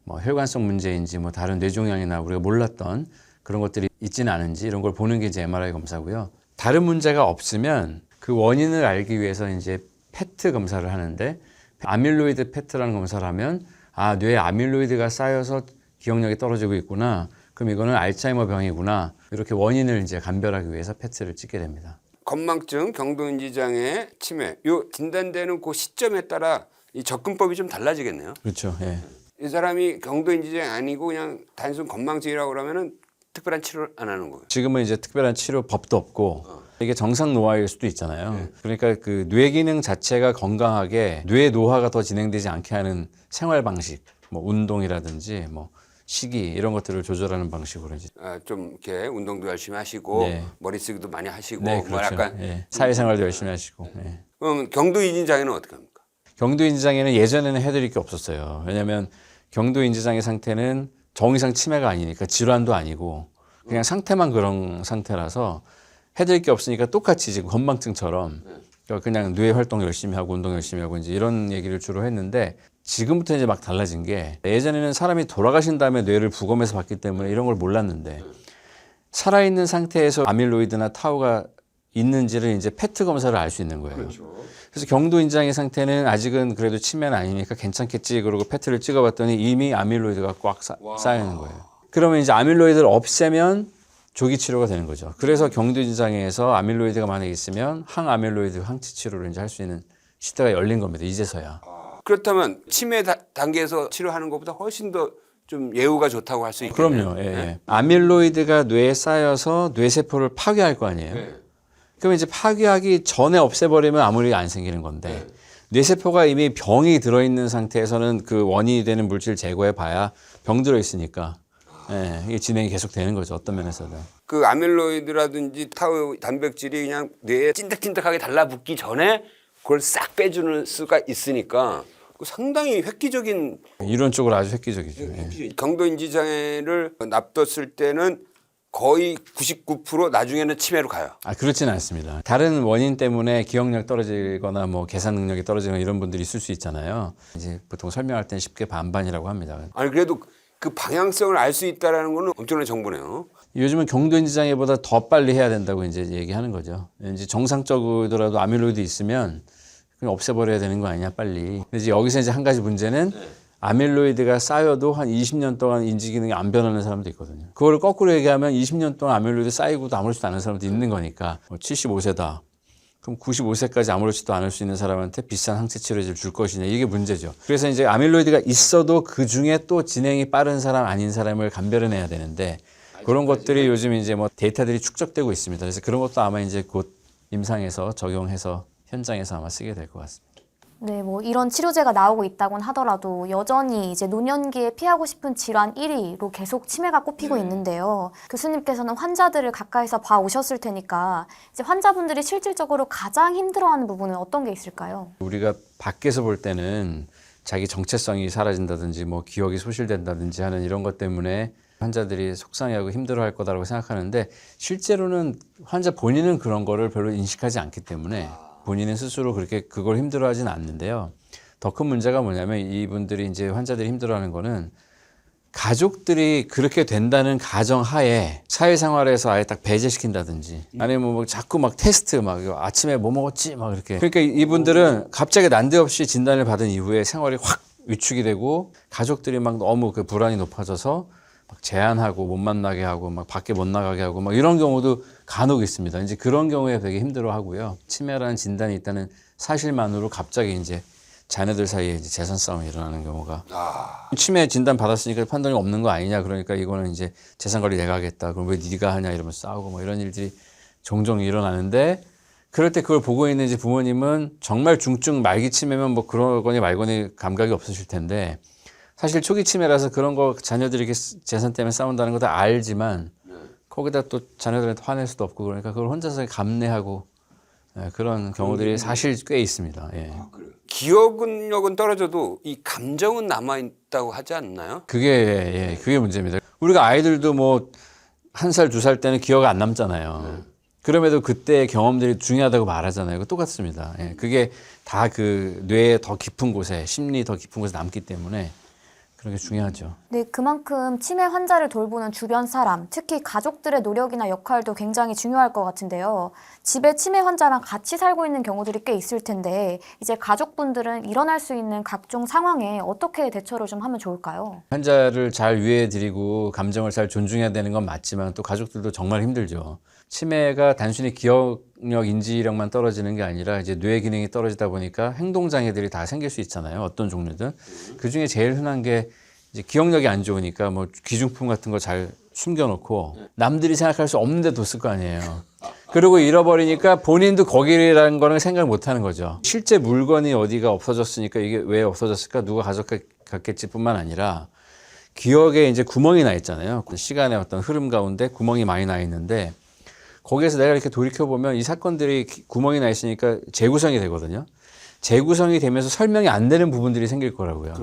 Speaker 8: 뭐 혈관성 문제인지 뭐 다른 뇌종양이나 우리가 몰랐던 그런 것들이 있지는 않은지 이런 걸 보는 게 이제 MRI 검사고요. 다른 문제가 없으면 그 원인을 알기 위해서 이제 페트 검사를 하는데 아밀로이드 페트라는 검사를 하면 아, 뇌에 아밀로이드가 쌓여서 기억력이 떨어지고 있구나. 그럼 이거는 알츠하이머 병이구나. 이렇게 원인을 이제 감별하기 위해서 페트를 찍게 됩니다.
Speaker 1: 건망증, 경도인지 장애, 치매 요 진단되는 그 시점에 따라 이 접근법이 좀 달라지겠네요.
Speaker 8: 그렇죠. 예.
Speaker 1: 이 사람이 경도인지 장애 아니고 그냥 단순 건망증이라고 그러면은 특별한 치료를 안 하는 거예요.
Speaker 8: 지금은 이제 특별한 치료법도 없고 이게 정상 노화일 수도 있잖아요. 그러니까 그 뇌 기능 자체가 건강하게 뇌 노화가 더 진행되지 않게 하는 생활 방식, 뭐 운동이라든지 뭐 식이 이런 것들을 조절하는 방식으로 이제
Speaker 1: 좀 이렇게 운동도 열심히 하시고
Speaker 8: 네.
Speaker 1: 머리 쓰기도 많이 하시고
Speaker 8: 네,
Speaker 1: 뭐
Speaker 8: 그렇죠.
Speaker 1: 약간
Speaker 8: 예. 사회생활도 열심히 하시고. 예.
Speaker 1: 그럼 경도인지 장애는 어떻게 합니까?
Speaker 8: 경도인지 장애는 예전에는 해드릴 게 없었어요. 왜냐하면 경도인지 장애 상태는 정의상 치매가 아니니까 질환도 아니고 그냥 상태만 그런 상태라서 해드릴 게 없으니까 똑같이 지금 건망증처럼 그냥 뇌 활동 열심히 하고 운동 열심히 하고 이제 이런 얘기를 주로 했는데 지금부터 이제 막 달라진 게 예전에는 사람이 돌아가신 다음에 뇌를 부검해서 봤기 때문에 이런 걸 몰랐는데 살아있는 상태에서 아밀로이드나 타우가 있는지를 이제 페트 검사를 알 수 있는 거예요. 그래서 경도인지 장애 상태는 아직은 그래도 치매는 아니니까 괜찮겠지 그러고 페트를 찍어봤더니 이미 아밀로이드가 꽉 쌓여 있는 거예요. 그러면 이제 아밀로이드를 없애면 조기 치료가 되는 거죠. 그래서 경두인지장애에서 아밀로이드가 만약에 있으면 항아밀로이드 항치 치료를 이제 할 수 있는 시대가 열린 겁니다. 이제서야.
Speaker 1: 그렇다면 치매 단계에서 치료하는 것보다 훨씬 더 좀 예후가 좋다고 할 수 있겠네요.
Speaker 8: 그럼요. 예, 예. 아밀로이드가 뇌에 쌓여서 뇌세포를 파괴할 거 아니에요. 그럼 이제 파괴하기 전에 없애버리면 아무 일이 안 생기는 건데 뇌세포가 이미 병이 들어있는 상태에서는 그 원인이 되는 물질 제거해 봐야 병 들어있으니까 예, 이게 진행이 계속 되는 거죠. 어떤 면에서는.
Speaker 1: 그 아밀로이드라든지 타우 단백질이 그냥 뇌에 찐득찐득하게 달라붙기 전에 그걸 싹 빼주는 수가 있으니까 상당히 획기적인
Speaker 8: 이론적으로 아주 획기적이죠. 예.
Speaker 1: 경도인지 장애를 납뒀을 때는 거의 99% 나중에는 치매로 가요.
Speaker 8: 아, 그렇지는 않습니다. 다른 원인 때문에 기억력 떨어지거나 뭐 계산 능력이 떨어지거나 이런 분들이 있을 수 있잖아요. 이제 보통 설명할 때는 쉽게 반반이라고 합니다.
Speaker 1: 아니 그래도 그 방향성을 알 수 있다라는 거는 엄청난 정보네요.
Speaker 8: 요즘은 경도인지 장애보다 더 빨리 해야 된다고 이제 얘기하는 거죠. 이제 정상적이더라도 아밀로이드 있으면 그냥 없애버려야 되는 거 아니냐 빨리. 근데 이제 여기서 이제 한 가지 문제는 아밀로이드가 쌓여도 한 20년 동안 인지 기능이 안 변하는 사람도 있거든요. 그거를 거꾸로 얘기하면 20년 동안 아밀로이드 쌓이고도 아무렇지도 않은 사람도 있는 거니까 75세다. 그럼 95세까지 아무렇지도 않을 수 있는 사람한테 비싼 항체 치료제를 줄 것이냐 이게 문제죠. 그래서 이제 아밀로이드가 있어도 그 중에 또 진행이 빠른 사람 아닌 사람을 감별해내야 되는데 그런 것들이 요즘 이제 뭐 데이터들이 축적되고 있습니다. 그래서 그런 것도 아마 이제 곧 임상에서 적용해서 현장에서 아마 쓰게 될 것 같습니다.
Speaker 7: 네, 뭐 이런 치료제가 나오고 있다곤 하더라도 여전히 이제 노년기에 피하고 싶은 질환 1위로 계속 치매가 꼽히고 있는데요. 교수님께서는 환자들을 가까이서 봐 오셨을 테니까 이제 환자분들이 실질적으로 가장 힘들어하는 부분은 어떤 게 있을까요?
Speaker 8: 우리가 밖에서 볼 때는 자기 정체성이 사라진다든지 뭐 기억이 소실된다든지 하는 이런 것 때문에 환자들이 속상해하고 힘들어할 거다라고 생각하는데 실제로는 환자 본인은 그런 거를 별로 인식하지 않기 때문에 본인은 스스로 그렇게 그걸 힘들어하지는 않는데요. 더 큰 문제가 뭐냐면 이분들이 이제 환자들이 힘들어하는 거는 가족들이 그렇게 된다는 가정하에 사회생활에서 아예 딱 배제시킨다든지 아니면 뭐 자꾸 막 테스트 막 아침에 뭐 먹었지 막 이렇게 그러니까 이분들은 갑자기 난데없이 진단을 받은 이후에 생활이 확 위축이 되고 가족들이 막 너무 그 불안이 높아져서 막 제한하고 못 만나게 하고 막 밖에 못 나가게 하고 막 이런 경우도 간혹 있습니다. 이제 그런 경우에 되게 힘들어 하고요. 치매라는 진단이 있다는 사실만으로 갑자기 이제 자녀들 사이에 이제 재산 싸움이 일어나는 경우가 치매 진단 받았으니까 판단이 없는 거 아니냐 그러니까 이거는 이제 재산 관리 내가 하겠다. 그럼 왜 네가 하냐 이러면서 싸우고 뭐 이런 일들이 종종 일어나는데 그럴 때 그걸 보고 있는 이제 부모님은 정말 중증 말기 치매면 뭐 그러거니 말거니 감각이 없으실 텐데 사실 초기 치매라서 그런 거 자녀들이 이렇게 재산 때문에 싸운다는 거 다 알지만 거기다 또 자녀들한테 화낼 수도 없고 그러니까 그걸 혼자서 감내하고 그런 경우들이 사실 꽤 있습니다. 예.
Speaker 1: 기억력은 떨어져도 이 감정은 남아있다고 하지 않나요?
Speaker 8: 그게 문제입니다. 우리가 아이들도 뭐 1살, 2살 때는 기억 안 남잖아요. 그럼에도 그때의 경험들이 중요하다고 말하잖아요. 그거 똑같습니다. 예. 그게 다 그 뇌의 더 깊은 곳에 심리 더 깊은 곳에 남기 때문에 그런 게 중요하죠.
Speaker 7: 네, 그만큼 치매 환자를 돌보는 주변 사람, 특히 가족들의 노력이나 역할도 굉장히 중요할 것 같은데요. 집에 치매 환자랑 같이 살고 있는 경우들이 꽤 있을 텐데 이제 가족분들은 일어날 수 있는 각종 상황에 어떻게 대처를 좀 하면 좋을까요?
Speaker 8: 환자를 잘 위해드리고 감정을 잘 존중해야 되는 건 맞지만 또 가족들도 정말 힘들죠. 치매가 단순히 기억력, 인지력만 떨어지는 게 아니라 이제 뇌 기능이 떨어지다 보니까 행동 장애들이 다 생길 수 있잖아요. 어떤 종류든. 그 중에 제일 흔한 게 이제 기억력이 안 좋으니까 뭐 귀중품 같은 거 잘 숨겨놓고 남들이 생각할 수 없는 데 뒀을 거 아니에요. 그리고 잃어버리니까 본인도 거기라는 거는 생각을 못 하는 거죠. 실제 물건이 어디가 없어졌으니까 이게 왜 없어졌을까? 누가 가져갔겠지 뿐만 아니라 기억에 이제 구멍이 나 있잖아요. 시간의 어떤 흐름 가운데 구멍이 많이 나 있는데 거기에서 내가 이렇게 돌이켜보면 이 사건들이 구멍이 나 있으니까 재구성이 되거든요. 재구성이 되면서 설명이 안 되는 부분들이 생길 거라고요.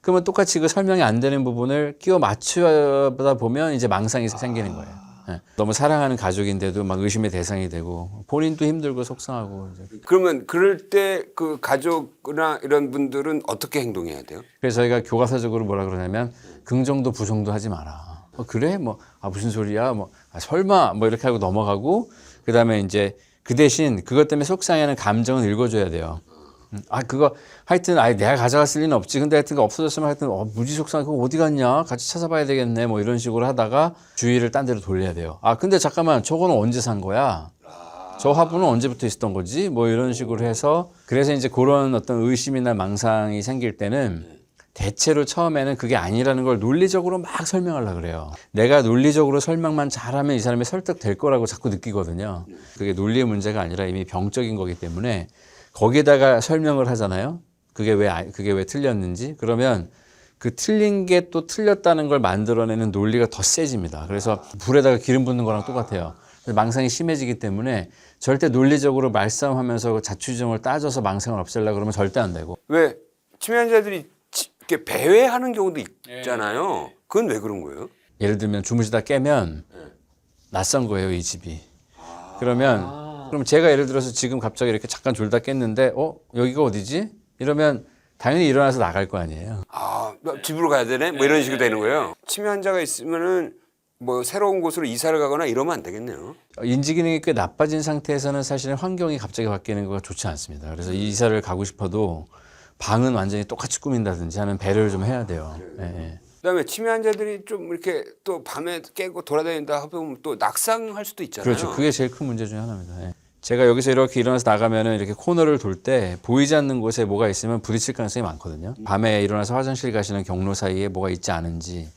Speaker 8: 그러면 똑같이 그 설명이 안 되는 부분을 끼워 맞추다 보면 이제 망상이 생기는 거예요. 네. 너무 사랑하는 가족인데도 막 의심의 대상이 되고 본인도 힘들고 속상하고. 이제.
Speaker 1: 그러면 그럴 때 그 가족이나 이런 분들은 어떻게 행동해야 돼요?
Speaker 8: 그래서 저희가 교과서적으로 뭐라 그러냐면 긍정도 부정도 하지 마라. 그래? 뭐, 무슨 소리야? 뭐, 설마? 뭐 이렇게 하고 넘어가고, 그 다음에 이제 그 대신 그것 때문에 속상해하는 감정은 읽어줘야 돼요. 그거 하여튼 내가 가져갔을 리는 없지. 근데 하여튼 없어졌으면 하여튼 무지 속상해. 그거 어디 갔냐? 같이 찾아봐야 되겠네. 뭐 이런 식으로 하다가 주의를 딴 데로 돌려야 돼요. 근데 잠깐만 저거는 언제 산 거야? 저 화분은 언제부터 있었던 거지? 뭐 이런 식으로 해서 그래서 이제 그런 어떤 의심이나 망상이 생길 때는 대체로 처음에는 그게 아니라는 걸 논리적으로 막 설명하려고 그래요. 내가 논리적으로 설명만 잘하면 이 사람이 설득될 거라고 자꾸 느끼거든요. 그게 논리의 문제가 아니라 이미 병적인 거기 때문에 거기에다가 설명을 하잖아요. 그게 왜 틀렸는지. 그러면 그 틀린 게 또 틀렸다는 걸 만들어내는 논리가 더 세집니다. 그래서 불에다가 기름 붓는 거랑 똑같아요. 망상이 심해지기 때문에 절대 논리적으로 말싸움하면서 자초지종을 따져서 망상을 없애려고 그러면 절대 안 되고.
Speaker 1: 왜 치매 환자들이 이렇게 배회하는 경우도 있잖아요. 그건 왜 그런 거예요?
Speaker 8: 예를 들면 주무시다 깨면 낯선 거예요, 이 집이. 그럼 제가 예를 들어서 지금 갑자기 이렇게 잠깐 졸다 깼는데 여기가 어디지? 이러면 당연히 일어나서 나갈 거 아니에요.
Speaker 1: 나 집으로 가야 되네? 뭐 이런 식으로 되는 거예요. 치매 환자가 있으면은 뭐 새로운 곳으로 이사를 가거나 이러면 안 되겠네요.
Speaker 8: 인지 기능이 꽤 나빠진 상태에서는 사실은 환경이 갑자기 바뀌는 거가 좋지 않습니다. 그래서 이사를 가고 싶어도 방은 완전히 똑같이 꾸민다든지 하는 배려를 좀 해야 돼요. 네.
Speaker 1: 그다음에 치매 환자들이 좀 이렇게 또 밤에 깨고 돌아다닌다 하면 또 낙상할 수도 있잖아요.
Speaker 8: 그렇죠. 그게 제일 큰 문제 중에 하나입니다. 네. 제가 여기서 이렇게 일어나서 나가면은 이렇게 코너를 돌 때 보이지 않는 곳에 뭐가 있으면 부딪힐 가능성이 많거든요. 밤에 일어나서 화장실 가시는 경로 사이에 뭐가 있지 않은지,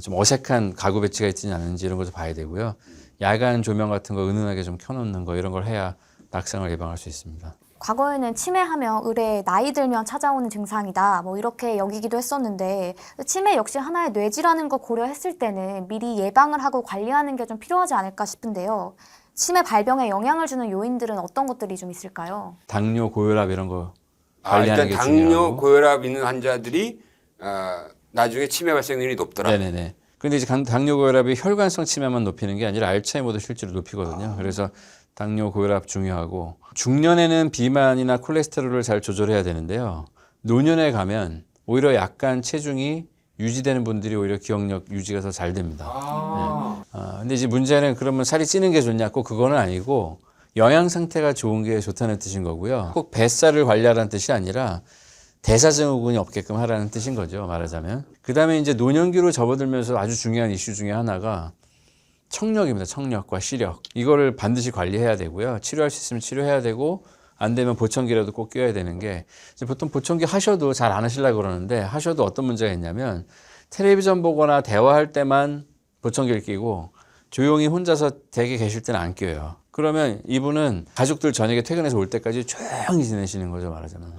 Speaker 8: 좀 어색한 가구 배치가 있지 않은지 이런 것도 봐야 되고요. 야간 조명 같은 거 은은하게 좀 켜놓는 거 이런 걸 해야 낙상을 예방할 수 있습니다.
Speaker 7: 과거에는 치매하면 의뢰 나이 들면 찾아오는 증상이다 뭐 이렇게 여기기도 했었는데 치매 역시 하나의 뇌질환인 거 고려했을 때는 미리 예방을 하고 관리하는 게 좀 필요하지 않을까 싶은데요. 치매 발병에 영향을 주는 요인들은 어떤 것들이 좀 있을까요?
Speaker 8: 당뇨, 고혈압 이런 거 관리하는
Speaker 1: 일단
Speaker 8: 게
Speaker 1: 당뇨,
Speaker 8: 중요하고.
Speaker 1: 고혈압 있는 환자들이 나중에 치매 발생률이 높더라.
Speaker 8: 네네네. 근데 이제 당뇨, 고혈압이 혈관성 치매만 높이는 게 아니라 알츠하이머도 실제로 높이거든요. 그래서 당뇨, 고혈압 중요하고 중년에는 비만이나 콜레스테롤을 잘 조절해야 되는데요. 노년에 가면 오히려 약간 체중이 유지되는 분들이 오히려 기억력 유지가 더 잘 됩니다. 근데 이제 문제는 그러면 살이 찌는 게 좋냐? 꼭 그거는 아니고 영양 상태가 좋은 게 좋다는 뜻인 거고요. 꼭 뱃살을 관리하라는 뜻이 아니라 대사증후군이 없게끔 하라는 뜻인 거죠. 말하자면. 그다음에 이제 노년기로 접어들면서 아주 중요한 이슈 중에 하나가 청력입니다. 청력과 시력. 이거를 반드시 관리해야 되고요. 치료할 수 있으면 치료해야 되고 안 되면 보청기라도 꼭 껴야 되는 게 이제 보통 보청기 하셔도 잘 안 하시려고 그러는데 하셔도 어떤 문제가 있냐면 텔레비전 보거나 대화할 때만 보청기를 끼고 조용히 혼자서 댁에 계실 때는 안 껴요. 그러면 이분은 가족들 저녁에 퇴근해서 올 때까지 조용히 지내시는 거죠, 말하자면.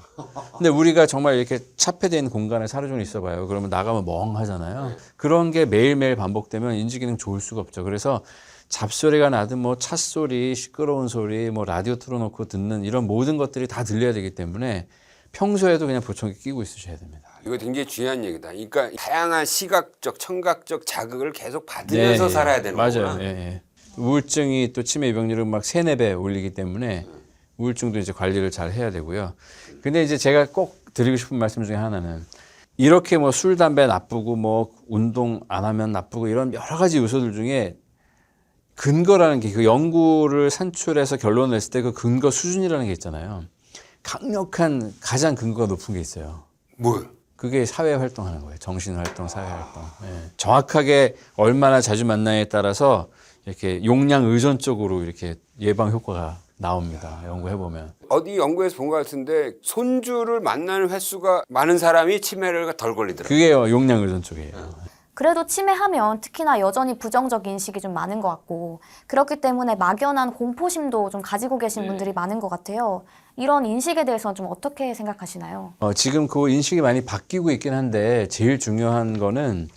Speaker 8: 근데 우리가 정말 이렇게 차폐되어 있는 공간에 하루 종일 있어봐요. 그러면 나가면 멍하잖아요. 그런 게 매일매일 반복되면 인지기능 좋을 수가 없죠. 그래서 잡소리가 나든 뭐 찻소리, 시끄러운 소리, 뭐 라디오 틀어놓고 듣는 이런 모든 것들이 다 들려야 되기 때문에 평소에도 그냥 보청기 끼고 있으셔야 됩니다.
Speaker 1: 이거 굉장히 중요한 얘기다. 그러니까 다양한 시각적, 청각적 자극을 계속 받으면서 살아야 되는 거구나.
Speaker 8: 맞아요. 예. 우울증이 또 치매 예방률을 막 3, 4배 올리기 때문에 우울증도 이제 관리를 잘 해야 되고요. 근데 이제 제가 꼭 드리고 싶은 말씀 중에 하나는 이렇게 뭐 술, 담배 나쁘고 뭐 운동 안 하면 나쁘고 이런 여러 가지 요소들 중에 근거라는 게 그 연구를 산출해서 결론을 냈을 때 그 근거 수준이라는 게 있잖아요. 강력한 가장 근거가 높은 게 있어요.
Speaker 1: 뭘?
Speaker 8: 그게 사회 활동하는 거예요. 정신 활동, 사회 활동. 예. 정확하게 얼마나 자주 만나에 따라서 이렇게 용량 의존적으로 이렇게 예방 효과가 나옵니다. 연구해 보면.
Speaker 1: 어디 연구에서 본 것 같은데 손주를 만나는 횟수가 많은 사람이 치매를 덜 걸리더라고요.
Speaker 8: 그게요, 용량 의존 쪽이에요.
Speaker 7: 그래도 치매하면 특히나 여전히 부정적 인식이 좀 많은 것 같고 그렇기 때문에 막연한 공포심도 좀 가지고 계신 분들이 많은 것 같아요. 이런 인식에 대해서는 좀 어떻게 생각하시나요?
Speaker 8: 지금 그 인식이 많이 바뀌고 있긴 한데 제일 중요한 거는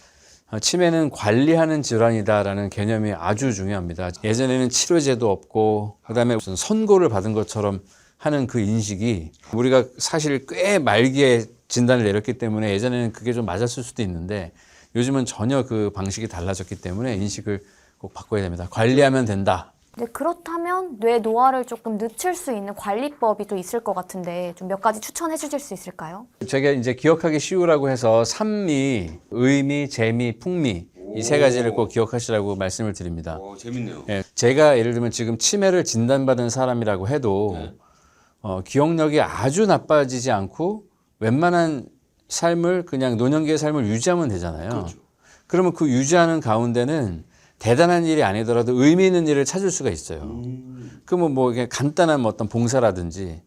Speaker 8: 치매는 관리하는 질환이다라는 개념이 아주 중요합니다. 예전에는 치료제도 없고 그다음에 무슨 선고를 받은 것처럼 하는 그 인식이 우리가 사실 꽤 말기에 진단을 내렸기 때문에 예전에는 그게 좀 맞았을 수도 있는데 요즘은 전혀 그 방식이 달라졌기 때문에 인식을 꼭 바꿔야 됩니다. 관리하면 된다.
Speaker 7: 네, 그렇다면 뇌 노화를 조금 늦출 수 있는 관리법이 또 있을 것 같은데 좀 몇 가지 추천해 주실 수 있을까요?
Speaker 8: 제가 이제 기억하기 쉬우라고 해서 산미, 의미, 재미, 풍미 이 세 가지를 꼭 기억하시라고 말씀을 드립니다.
Speaker 1: 재밌네요.
Speaker 8: 예, 제가 예를 들면 지금 치매를 진단받은 사람이라고 해도 기억력이 아주 나빠지지 않고 웬만한 삶을 그냥 노년기의 삶을 유지하면 되잖아요. 그러면 그 유지하는 가운데는 대단한 일이 아니더라도 의미 있는 일을 찾을 수가 있어요. 그러면 뭐 이게 간단한 어떤 봉사라든지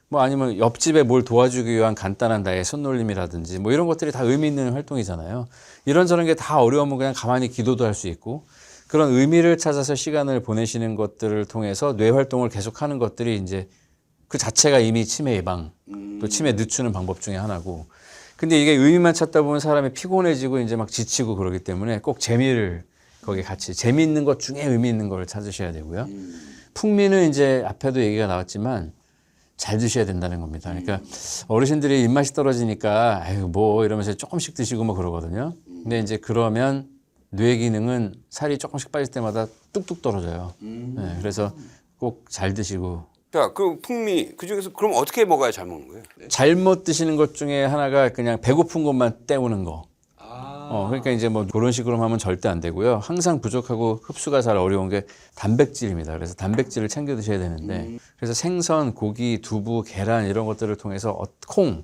Speaker 8: 뭐 아니면 옆집에 뭘 도와주기 위한 간단한 나의 손놀림이라든지 뭐 이런 것들이 다 의미 있는 활동이잖아요. 이런저런 게 다 어려우면 그냥 가만히 기도도 할 수 있고 그런 의미를 찾아서 시간을 보내시는 것들을 통해서 뇌 활동을 계속하는 것들이 이제 그 자체가 이미 치매 예방 또 치매 늦추는 방법 중에 하나고 근데 이게 의미만 찾다 보면 사람이 피곤해지고 이제 막 지치고 그러기 때문에 꼭 재미를 거기 같이 재미있는 것 중에 의미 있는 걸 찾으셔야 되고요. 풍미는 이제 앞에도 얘기가 나왔지만 잘 드셔야 된다는 겁니다. 그러니까 어르신들이 입맛이 떨어지니까 아유 뭐 이러면서 조금씩 드시고 뭐 그러거든요. 근데 이제 그러면 뇌 기능은 살이 조금씩 빠질 때마다 뚝뚝 떨어져요. 네, 그래서 꼭 잘 드시고
Speaker 1: 자, 그 풍미 그중에서 그럼 어떻게 먹어야 잘 먹는 거예요?
Speaker 8: 잘못 드시는 것 중에 하나가 그냥 배고픈 것만 때우는 거. 그러니까 이제 뭐 그런 식으로 하면 절대 안 되고요. 항상 부족하고 흡수가 잘 어려운 게 단백질입니다. 그래서 단백질을 챙겨 드셔야 되는데 그래서 생선, 고기, 두부, 계란 이런 것들을 통해서 콩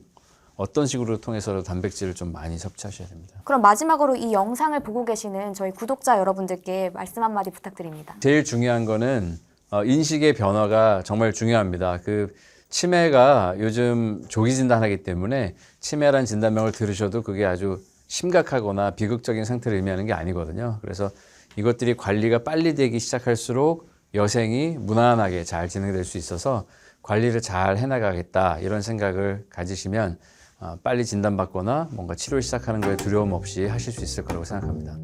Speaker 8: 어떤 식으로 통해서라도 단백질을 좀 많이 섭취하셔야 됩니다.
Speaker 7: 그럼 마지막으로 이 영상을 보고 계시는 저희 구독자 여러분들께 말씀 한마디 부탁드립니다.
Speaker 8: 제일 중요한 거는 인식의 변화가 정말 중요합니다. 그 치매가 요즘 조기 진단하기 때문에 치매라는 진단명을 들으셔도 그게 아주 심각하거나 비극적인 상태를 의미하는 게 아니거든요. 그래서 이것들이 관리가 빨리 되기 시작할수록 여생이 무난하게 잘 진행될 수 있어서 관리를 잘 해나가겠다 이런 생각을 가지시면 빨리 진단받거나 뭔가 치료를 시작하는 거에 두려움 없이 하실 수 있을 거라고 생각합니다.